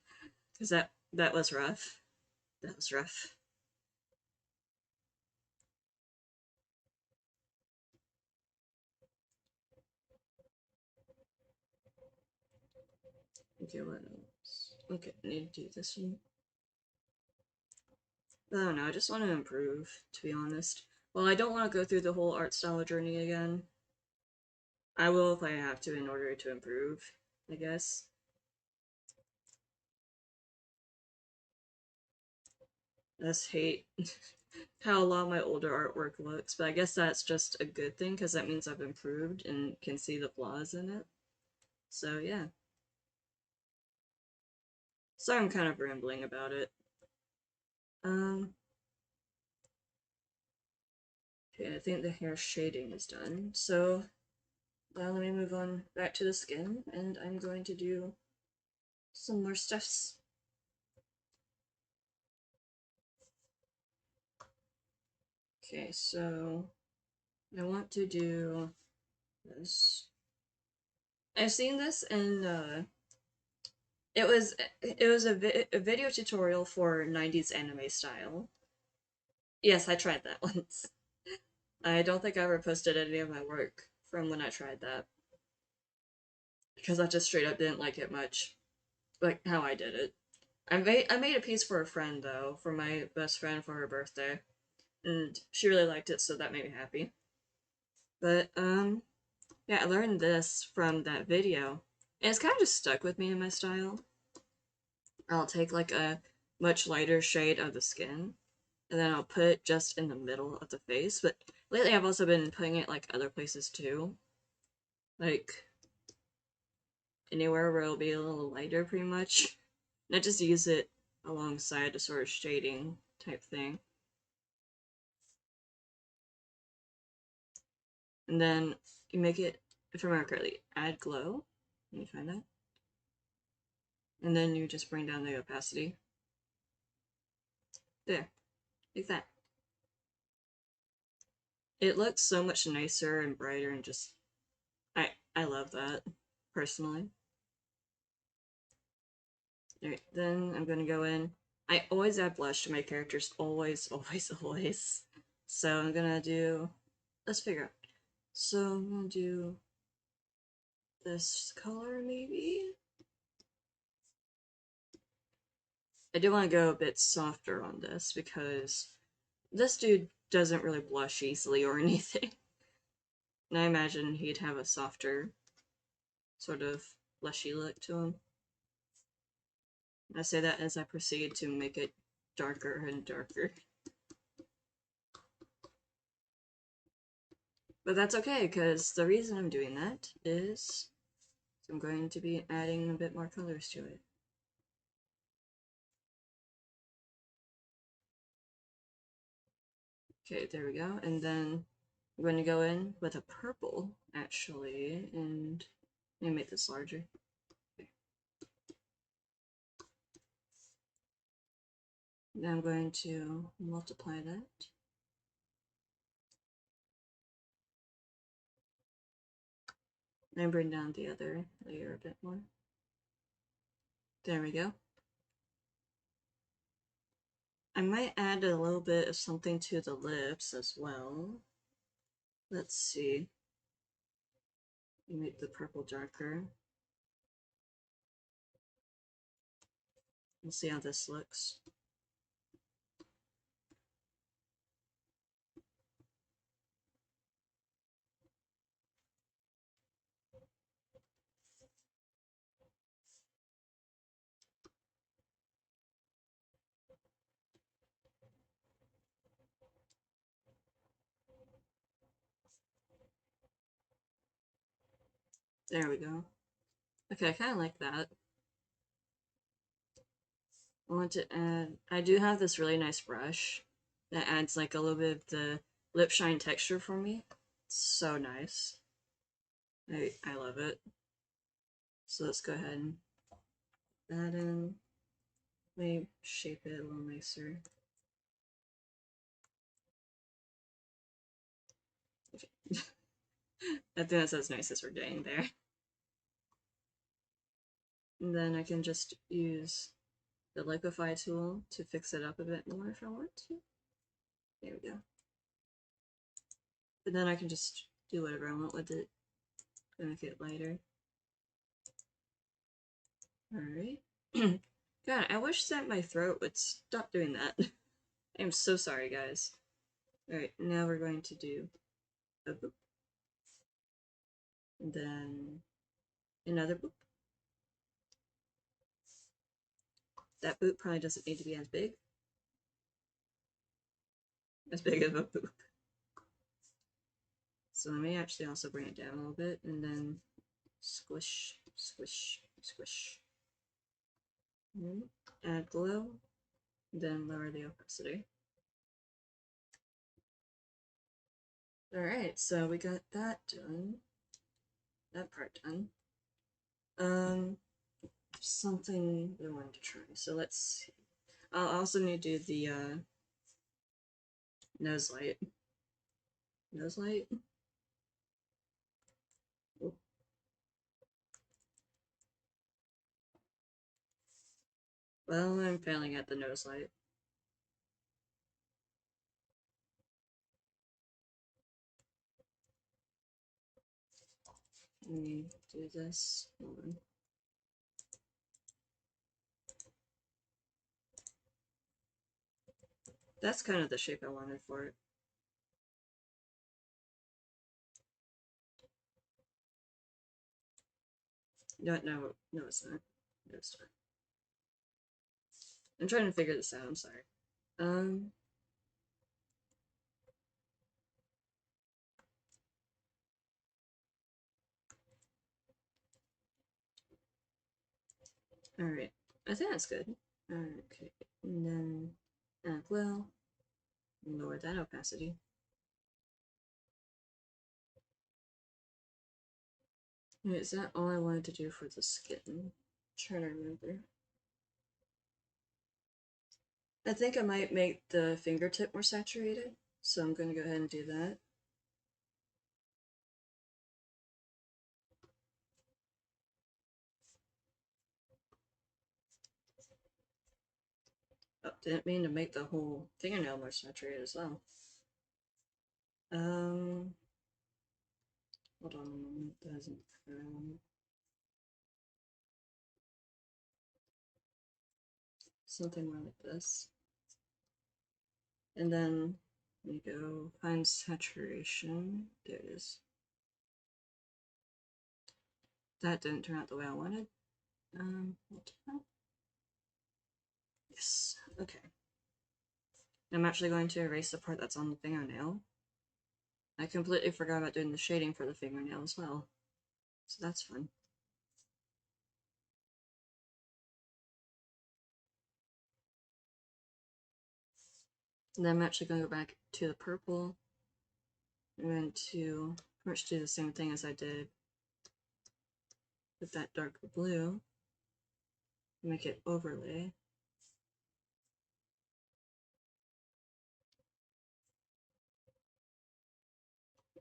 Because that was rough. That was rough. Okay, what else? Okay, I need to do this one. I don't know, I just want to improve, to be honest. Well, I don't want to go through the whole art style journey again. I will if I have to in order to improve, I guess. I just hate how a lot of my older artwork looks, but I guess that's just a good thing because that means I've improved and can see the flaws in it. So yeah. Sorry I'm kind of rambling about it. Um, okay, I think the hair shading is done. So now let me move on back to the skin, and I'm going to do some more stuffs. Okay, so I want to do this. I've seen this in it was a video tutorial for 90s anime style. Yes, I tried that once. I don't think I ever posted any of my work from when I tried that because I just straight up didn't like it much, like how I did it. I made a piece for a friend though, for my best friend for her birthday, and she really liked it, so that made me happy. But yeah, I learned this from that video, and it's kind of just stuck with me in my style. I'll take like a much lighter shade of the skin, and then I'll put it just in the middle of the face. But lately, I've also been putting it like other places too, like anywhere where it'll be a little lighter, pretty much. And I just use it alongside a sort of shading type thing. And then you make it, if I remember correctly, add glow. Let me find that. And then you just bring down the opacity. There, like that. It looks so much nicer and brighter and just I love that personally. Alright, then I'm gonna go in. I always add blush to my characters, always, always, always. So I'm gonna do, let's figure out. So I'm gonna do this color maybe? I do want to go a bit softer on this because this dude doesn't really blush easily or anything. And I imagine he'd have a softer sort of blushy look to him. I say that as I proceed to make it darker and darker. But that's okay, because the reason I'm doing that is I'm going to be adding a bit more colors to it. Okay, there we go. And then I'm going to go in with a purple, actually, and let me make this larger. Okay. Now I'm going to multiply that. And bring down the other layer a bit more. There we go. I might add a little bit of something to the lips as well. Let's see. Make the purple darker. We'll see how this looks. There we go. Okay, I kind of like that. I want to add, I do have this really nice brush that adds like a little bit of the lip shine texture for me. It's so nice. I love it. So let's go ahead and add in. Let me shape it a little nicer. Okay. I think that's as nice as we're getting there. And then I can just use the liquify tool to fix it up a bit more if I want to. There we go. But then I can just do whatever I want with it to make it lighter. Alright. God, I wish that my throat would stop doing that. I am so sorry, guys. Alright, now we're going to do a boop. And then another boop. That boop probably doesn't need to be as big. as big of a poop. So let me actually also bring it down a little bit and then squish, squish, squish. Add glow, then lower the opacity. Alright, so we got that done. That part done. Something I wanted to try. So let's see. I'll also need to do the nose light. Nose light? Oh. Well, I'm failing at the nose light. Let me do this. Hold on. That's kind of the shape I wanted for it. No, it's not. No, it's not. I'm trying to figure this out, I'm sorry. Alright. I think that's good. Okay. And then add glow. Lower that opacity. Wait, is that all I wanted to do for the skin? I'm trying to remember. I think I might make the fingertip more saturated, so I'm going to go ahead and do that. Oh, didn't mean to make the whole fingernail more saturated as well. Hold on a moment, that isn't something more like this. And then we go find saturation. There it is. That didn't turn out the way I wanted. Yes, okay. I'm actually going to erase the part that's on the fingernail. I completely forgot about doing the shading for the fingernail as well. So that's fun. And then I'm actually going to go back to the purple. I'm going to pretty much do the same thing as I did with that darker blue. Make it overlay.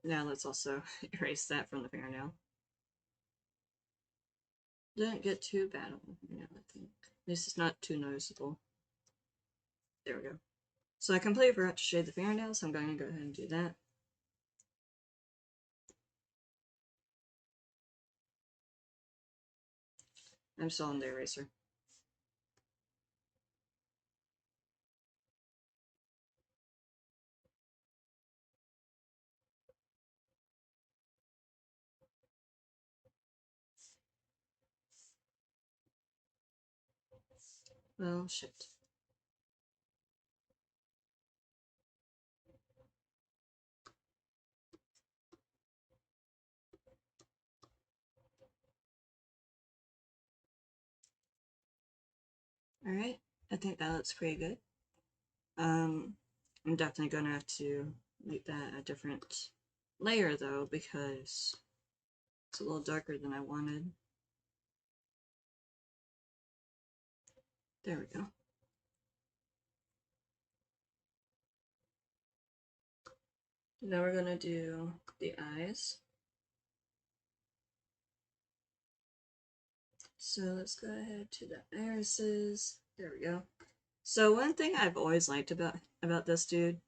Now let's also erase that from the fingernail. Didn't get too bad on the fingernail, I think. At least it's not too noticeable. There we go. So I completely forgot to shade the fingernail, so I'm going to go ahead and do that. I'm still on the eraser. Well, shit. Alright, I think that looks pretty good. I'm definitely gonna have to make that a different layer though, because it's a little darker than I wanted. There we go. Now we're gonna do the eyes. So let's go ahead to the irises. There we go. So one thing I've always liked about this dude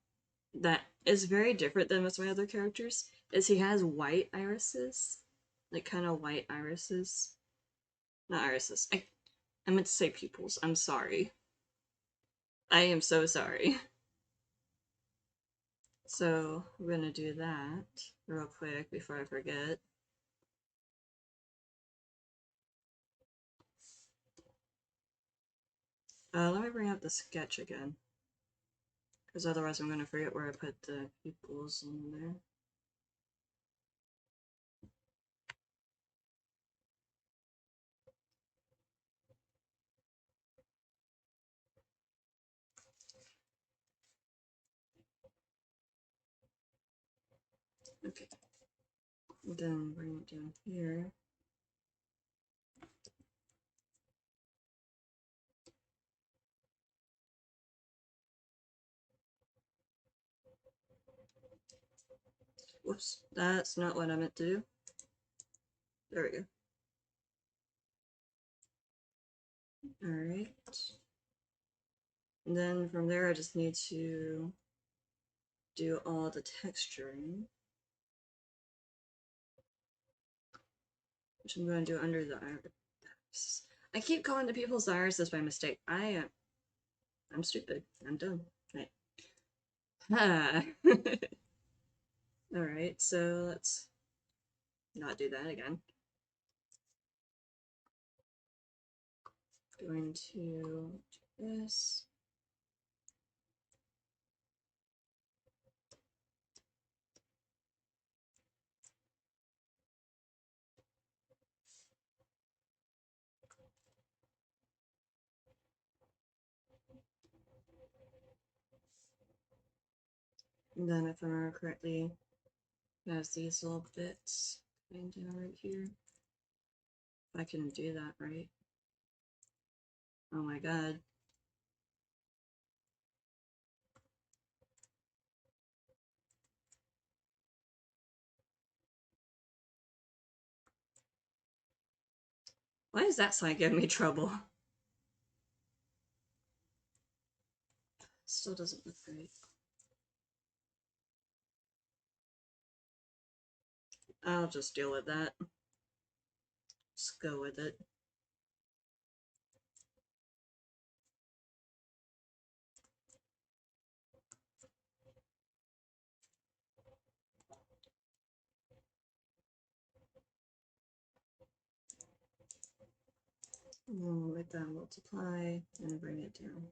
that is very different than most of my other characters is he has white irises. Like kind of white irises. Not irises. I meant to say pupils. I'm sorry. I am so sorry. So we're gonna do that real quick before I forget. Let me bring up the sketch again. because otherwise I'm gonna forget where I put the pupils in there. Okay, then bring it down here. Whoops, that's not what I meant to do. There we go. Alright. And then from there I just need to do all the texturing, which I'm going to do under the iris. I keep calling the people's irises by mistake. I'm stupid. I'm dumb. Right. Ah. Alright, so let's not do that again. Going to do this. And then if I remember correctly, it has these little bits going down right here. If I can do that right. Oh my god. Why is that sign giving me trouble? Still doesn't look right. I'll just deal with that. Just go with it. And then let that multiply and bring it down.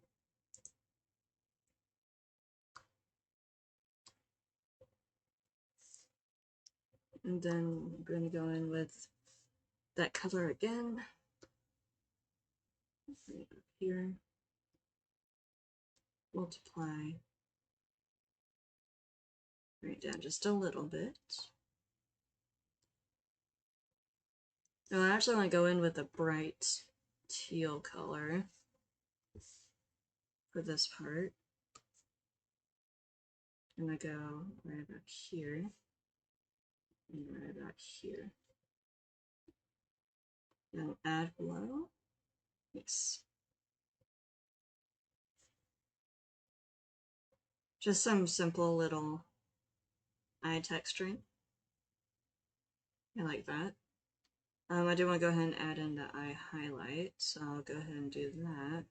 And then I'm going to go in with that color again. Bring it up here. Multiply. Bring it down just a little bit. Now I actually want to go in with a bright teal color for this part. And I go right back here and right back here. And add below. Yes. Just some simple little eye texturing. I like that. I do want to go ahead and add in the eye highlight, so I'll go ahead and do that.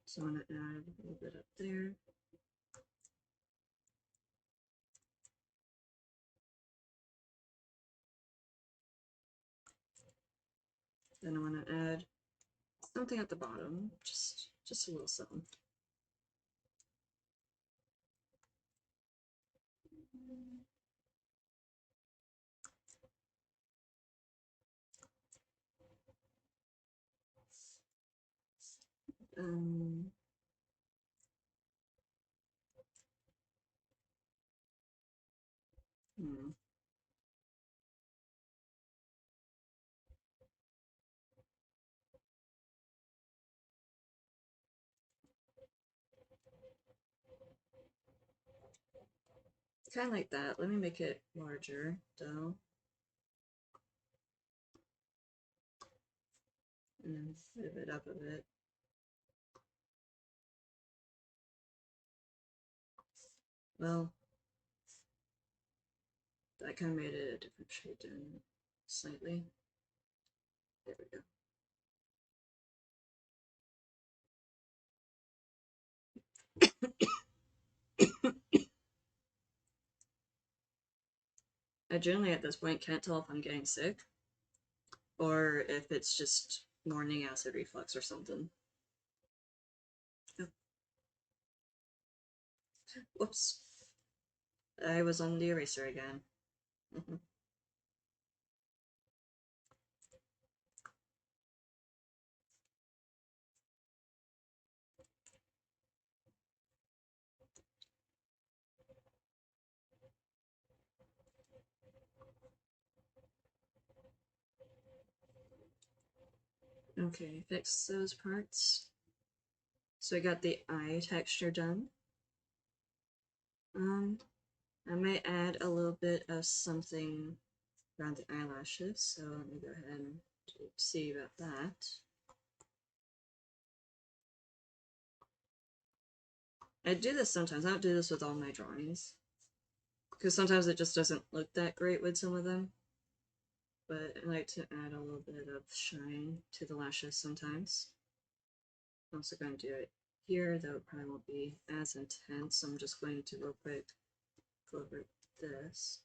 So I'm going to add a little bit up there. Then I want to add something at the bottom, just a little something. Um, hmm. Kind of like that. Let me make it larger, though. And move it up a bit. Well, that kind of made it a different shade down slightly. There we go. I generally at this point can't tell if I'm getting sick or if it's just morning acid reflux or something. Oh, whoops. I was on the eraser again. Okay, fix those parts. So I got the eye texture done. I might add a little bit of something around the eyelashes, so let me go ahead and see about that. I do this sometimes. I don't do this with all my drawings, because sometimes it just doesn't look that great with some of them. But I like to add a little bit of shine to the lashes sometimes. I'm also going to do it here, though it probably won't be as intense. So I'm just going to real quick go over this.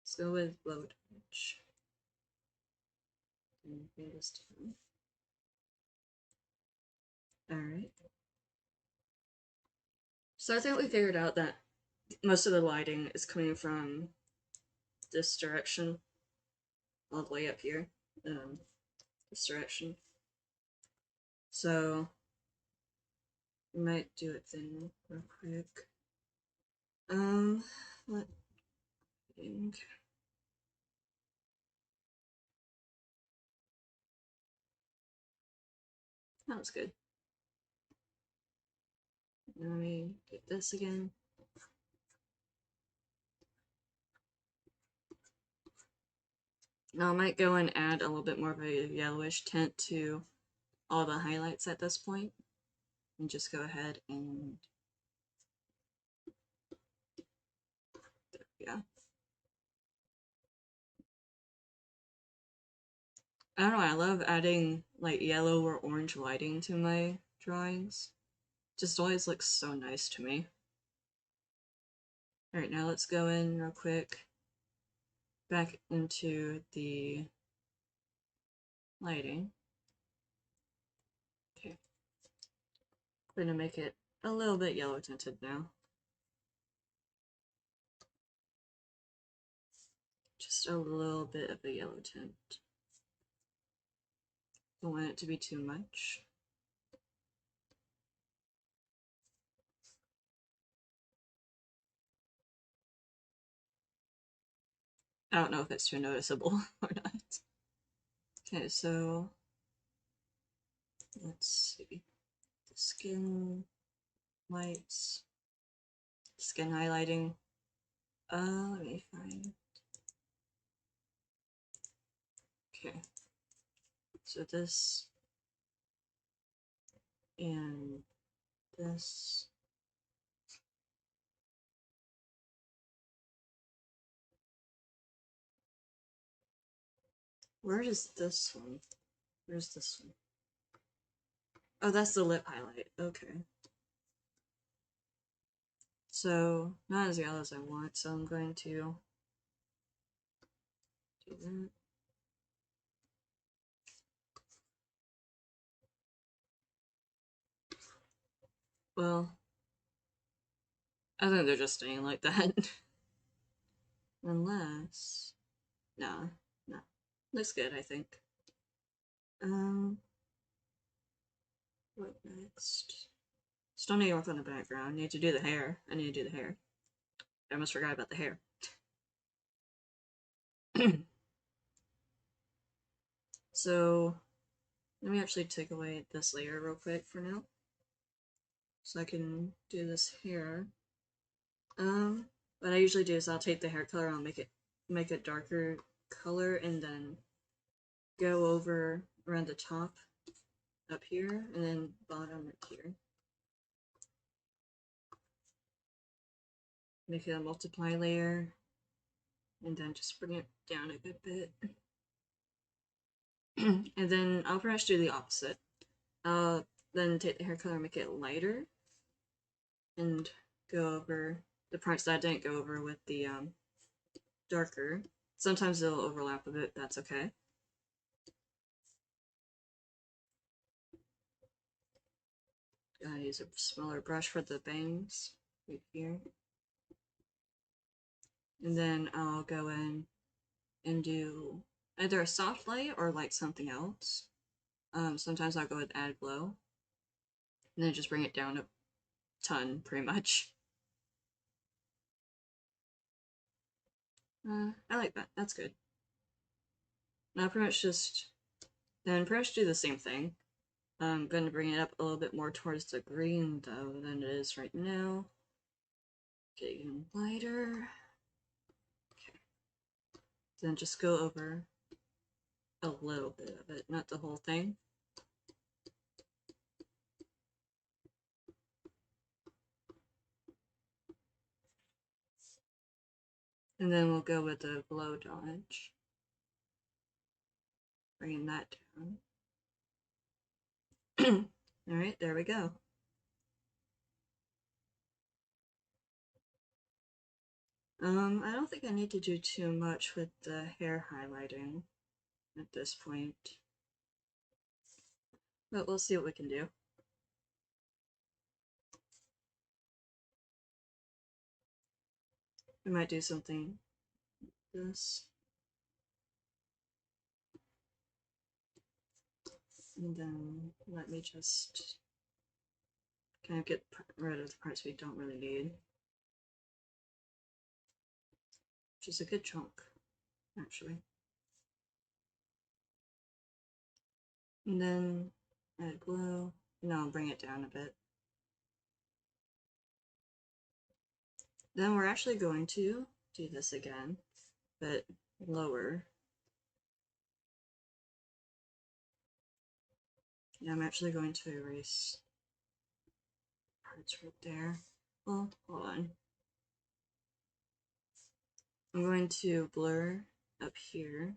Let's go with low touch. And bring this down. Alright. So I think we figured out that most of the lighting is coming from this direction, all the way up here. This direction. So we might do it then real quick. Let think. That was good. Let me get this again. Now I might go and add a little bit more of a yellowish tint to all the highlights at this point, and just go ahead and yeah. I don't know, I love adding like yellow or orange lighting to my drawings. Just always looks so nice to me. Alright, now let's go in real quick back into the lighting. Okay. I'm gonna make it a little bit yellow tinted now. Just a little bit of a yellow tint. Don't want it to be too much. I don't know if it's too noticeable or not. Okay, so let's see. The skin lights, skin highlighting. Let me find. Okay, so this and this. Where is this one? Where's this one? Oh, that's the lip highlight. Okay. So, not as yellow as I want, so I'm going to do that. Well, I think they're just staying like that. Unless... No, no. Looks good, I think. What next? Still need to work on the background. Need to do the hair. I need to do the hair. I almost forgot about the hair. So, let me actually take away this layer real quick for now. So I can do this hair. What I usually do is I'll take the hair color, I'll make a darker color, and then go over around the top up here, and then bottom up here. Make it a multiply layer, and then just bring it down a good bit. And then I'll perhaps do the opposite. I'll then take the hair color, make it lighter, and go over the parts that I didn't go over with the darker. Sometimes they'll overlap a bit, that's okay. Gotta use a smaller brush for the bangs right here. And then I'll go in and do either a soft light or like something else. Sometimes I'll go with add glow. And then just bring it down a ton, pretty much. I like that. That's good. Now pretty much do the same thing. I'm going to bring it up a little bit more towards the green though than it is right now. Get even lighter. Okay. Then just go over a little bit of it, not the whole thing. And then we'll go with the glow dodge. Bringing that down. Alright, there we go. I don't think I need to do too much with the hair highlighting at this point. But we'll see what we can do. We might do something like this. And then let me just kind of get rid of the parts we don't really need. Which is a good chunk, actually. And then add glow. No, I'll bring it down a bit. Then we're actually going to do this again, but lower. Yeah, I'm actually going to erase parts right there. Well, hold on. I'm going to blur up here.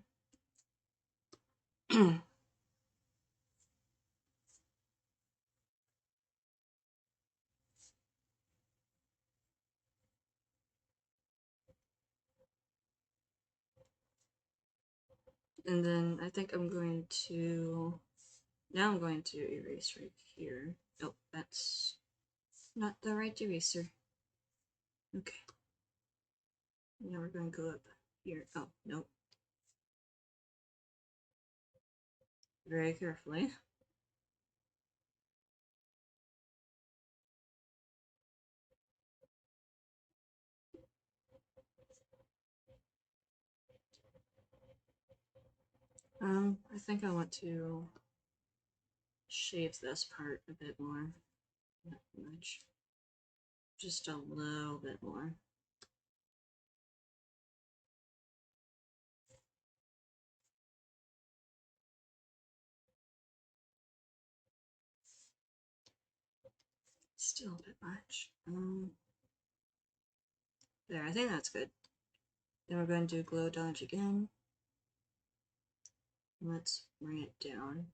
And then I think I'm going to, now I'm going to erase right here. Oh, that's not the right eraser. Okay. Now we're going to go up here. Oh, nope. Very carefully. I think I want to shave this part a bit more. Not much. Just a little bit more. Still a bit much. There, I think that's good. Then we're going to do glow dodge again. Let's bring it down.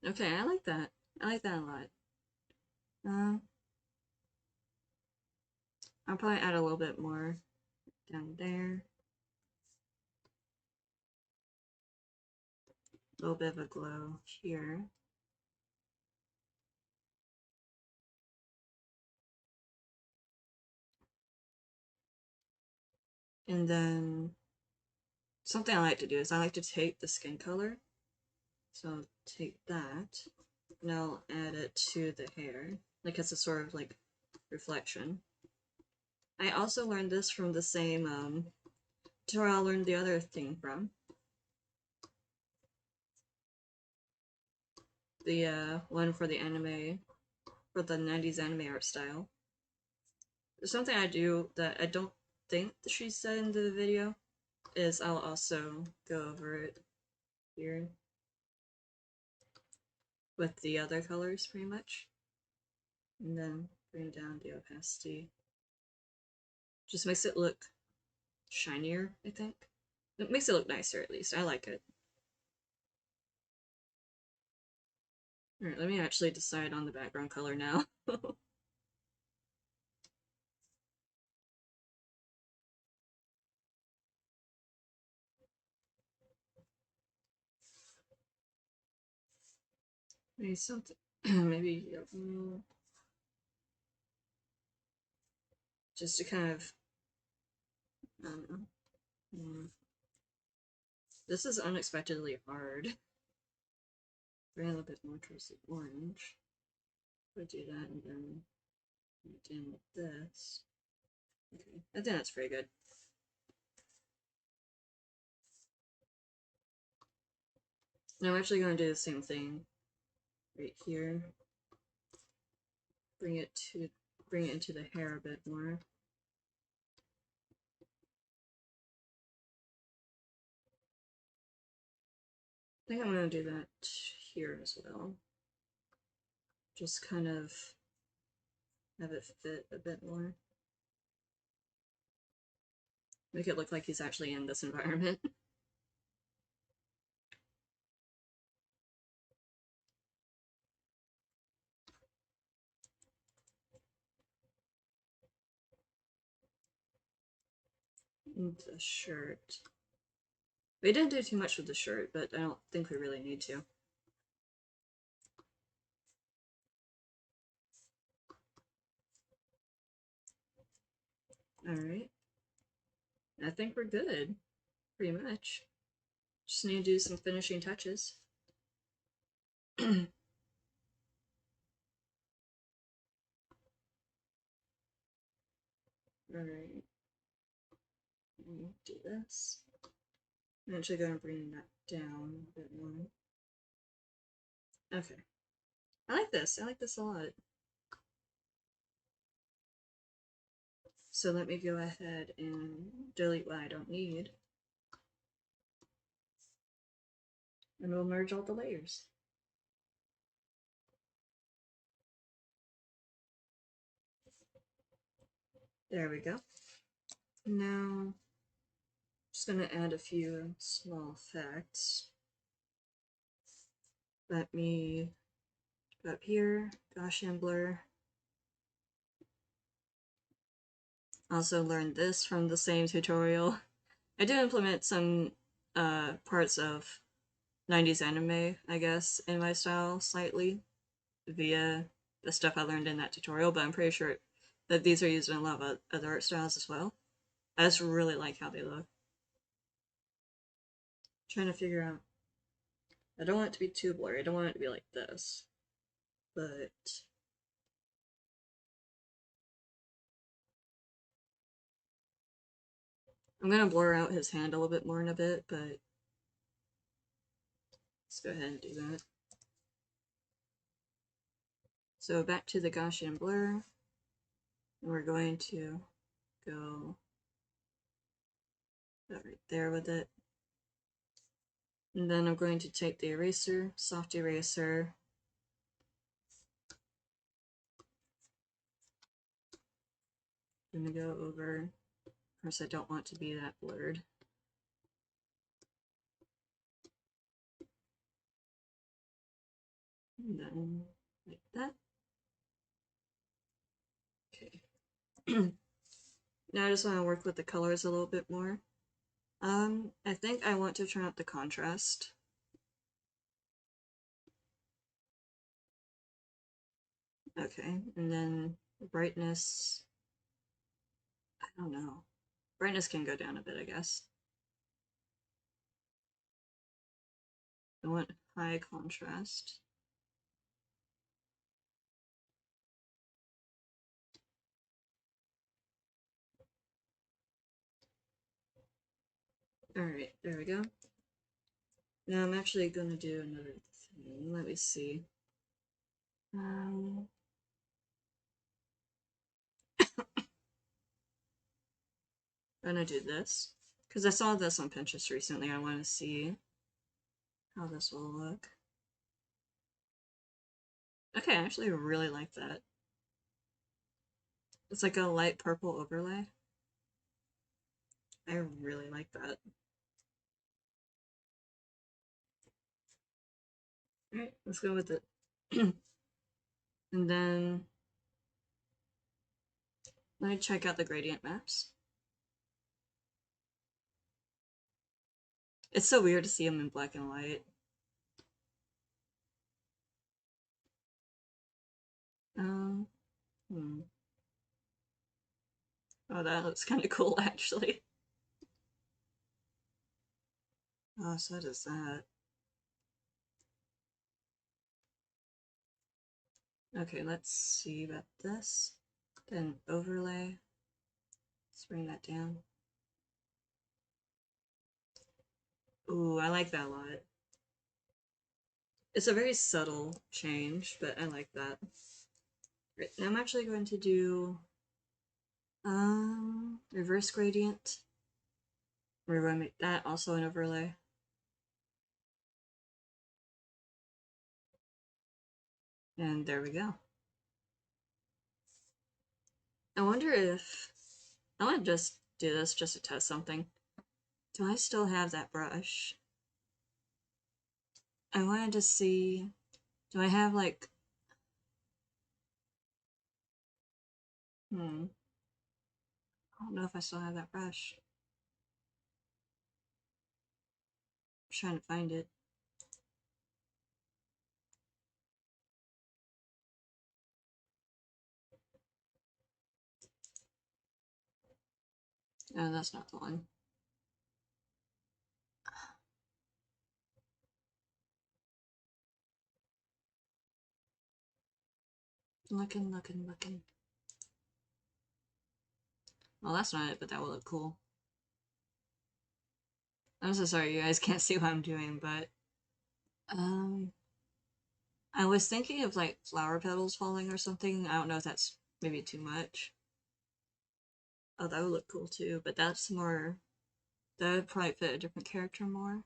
Okay, I like that. I like that a lot. I'll probably add a little bit more down there. A little bit of a glow here. And then something I like to do is I like to take the skin color. So take that, and I'll add it to the hair, like it's a sort of like reflection. I also learned this from the same tutorial I learned the other thing from. The one for the anime, for the 90s anime art style. There's something I do that I don't think that she said in the video, is I'll also go over it here with the other colors pretty much. And then bring down the opacity. Just makes it look shinier, I think. It makes it look nicer, at least. I like it. Alright, let me actually decide on the background color now. Maybe something. Maybe just to kind of. I don't know. This is unexpectedly hard. Bring a little bit more towards the orange. I'll do that and then do with this. Okay, I think that's pretty good. Now I'm actually going to do the same thing right here. Bring it into the hair a bit more. I think I'm going to do that here as well. Just kind of have it fit a bit more. Make it look like he's actually in this environment. And the shirt. We didn't do too much with the shirt, but I don't think we really need to. Alright. I think we're good. Pretty much. Just need to do some finishing touches. Alright. Do this. I'm actually going to bring that down a bit more. Okay. I like this. I like this a lot. So let me go ahead and delete what I don't need. And we'll merge all the layers. There we go. Now, just going to add a few small effects. Let me go up here, Gaussian blur. Also learned this from the same tutorial. I do implement some parts of 90s anime, I guess, in my style slightly via the stuff I learned in that tutorial, but I'm pretty sure that these are used in a lot of other art styles as well. I just really like how they look. Trying to figure out. I don't want it to be too blurry. I don't want it to be like this. But I'm gonna blur out his hand a little bit more in a bit, but let's go ahead and do that. So back to the Gaussian blur. And we're going to go right there with it. And then I'm going to take the eraser, soft eraser, I'm gonna go over. Of course, I don't want to be that blurred. And then like that. Okay. Now I just want to work with the colors a little bit more. I think I want to turn up the contrast. Okay, and then brightness. I don't know. Brightness can go down a bit, I guess. I want high contrast. Alright, there we go. Now I'm actually going to do another thing. Let me see. I'm gonna do this because I saw this on Pinterest recently. I want to see how this will look. Okay, I actually really like that. It's like a light purple overlay. I really like that. Alright, let's go with it. And then let me check out the gradient maps. It's so weird to see them in black and white. Hmm. Oh, that looks kind of cool, actually. Oh, so does that. Okay, let's see about this. Then overlay. Let's bring that down. Ooh, I like that a lot. It's a very subtle change, but I like that. Right, now I'm actually going to do reverse gradient. We're going to make that also an overlay. And there we go. I wonder if I want to just do this just to test something. Do I still have that brush? I wanted to see, do I have like, I don't know if I still have that brush. I'm trying to find it. Oh, that's not the one. Looking. Well, that's not it, but that will look cool. I'm so sorry you guys can't see what I'm doing, but I was thinking of like flower petals falling or something. I don't know if that's maybe too much. Oh, that would look cool too, but that's more, that would probably fit a different character more.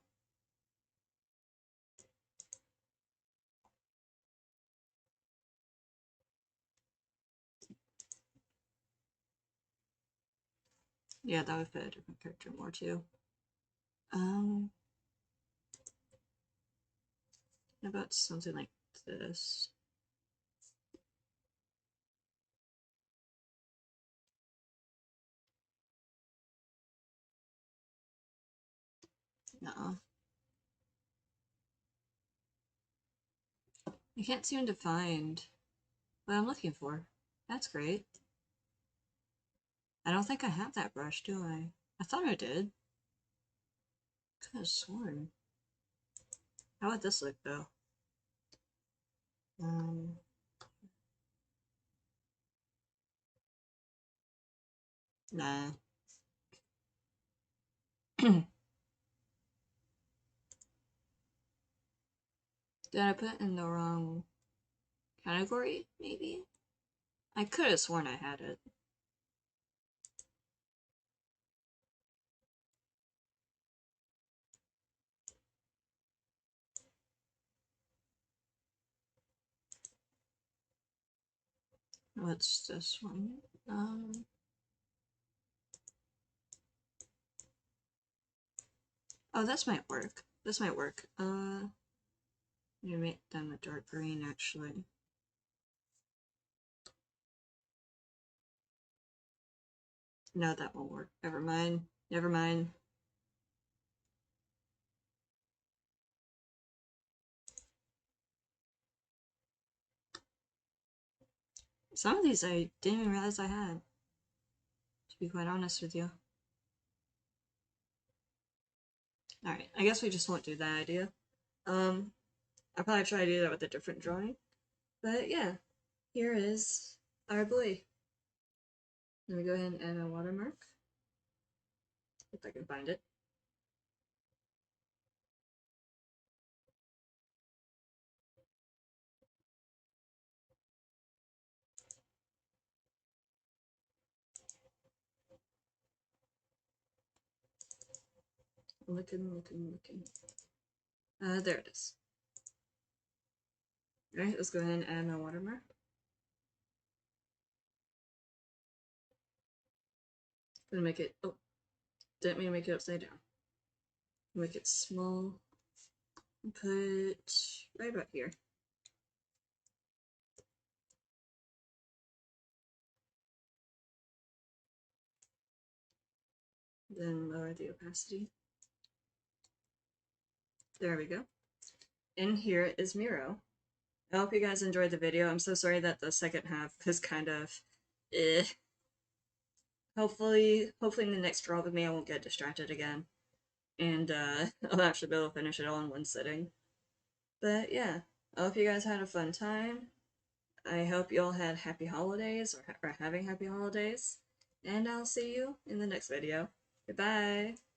Yeah, that would fit a different character more too. How about something like this? No. I can't seem to find what I'm looking for. That's great. I don't think I have that brush, do I? I thought I did. Could have sworn. How would this look though? Nah. Did I put it in the wrong category, maybe? I could have sworn I had it. What's this one? Oh, this might work. This might work. I'm gonna make them a dark green, actually. No, that won't work. Never mind. Never mind. Some of these I didn't even realize I had, to be quite honest with you. Alright, I guess we just won't do that idea. I'll probably try to do that with a different drawing. But yeah, here is our boy. Let me go ahead and add a watermark. If I can find it. Looking. There it is. Alright, let's go ahead and add my watermark. Gonna make it, didn't mean to make it upside down. Make it small. put right about here. Then lower the opacity. There we go. In here is Miro. I hope you guys enjoyed the video. I'm so sorry that the second half was kind of eh. Hopefully in the next draw with me I won't get distracted again. And I'll actually be able to finish it all in one sitting. But yeah, I hope you guys had a fun time. I hope you all had happy holidays or having happy holidays. And I'll see you in the next video. Goodbye!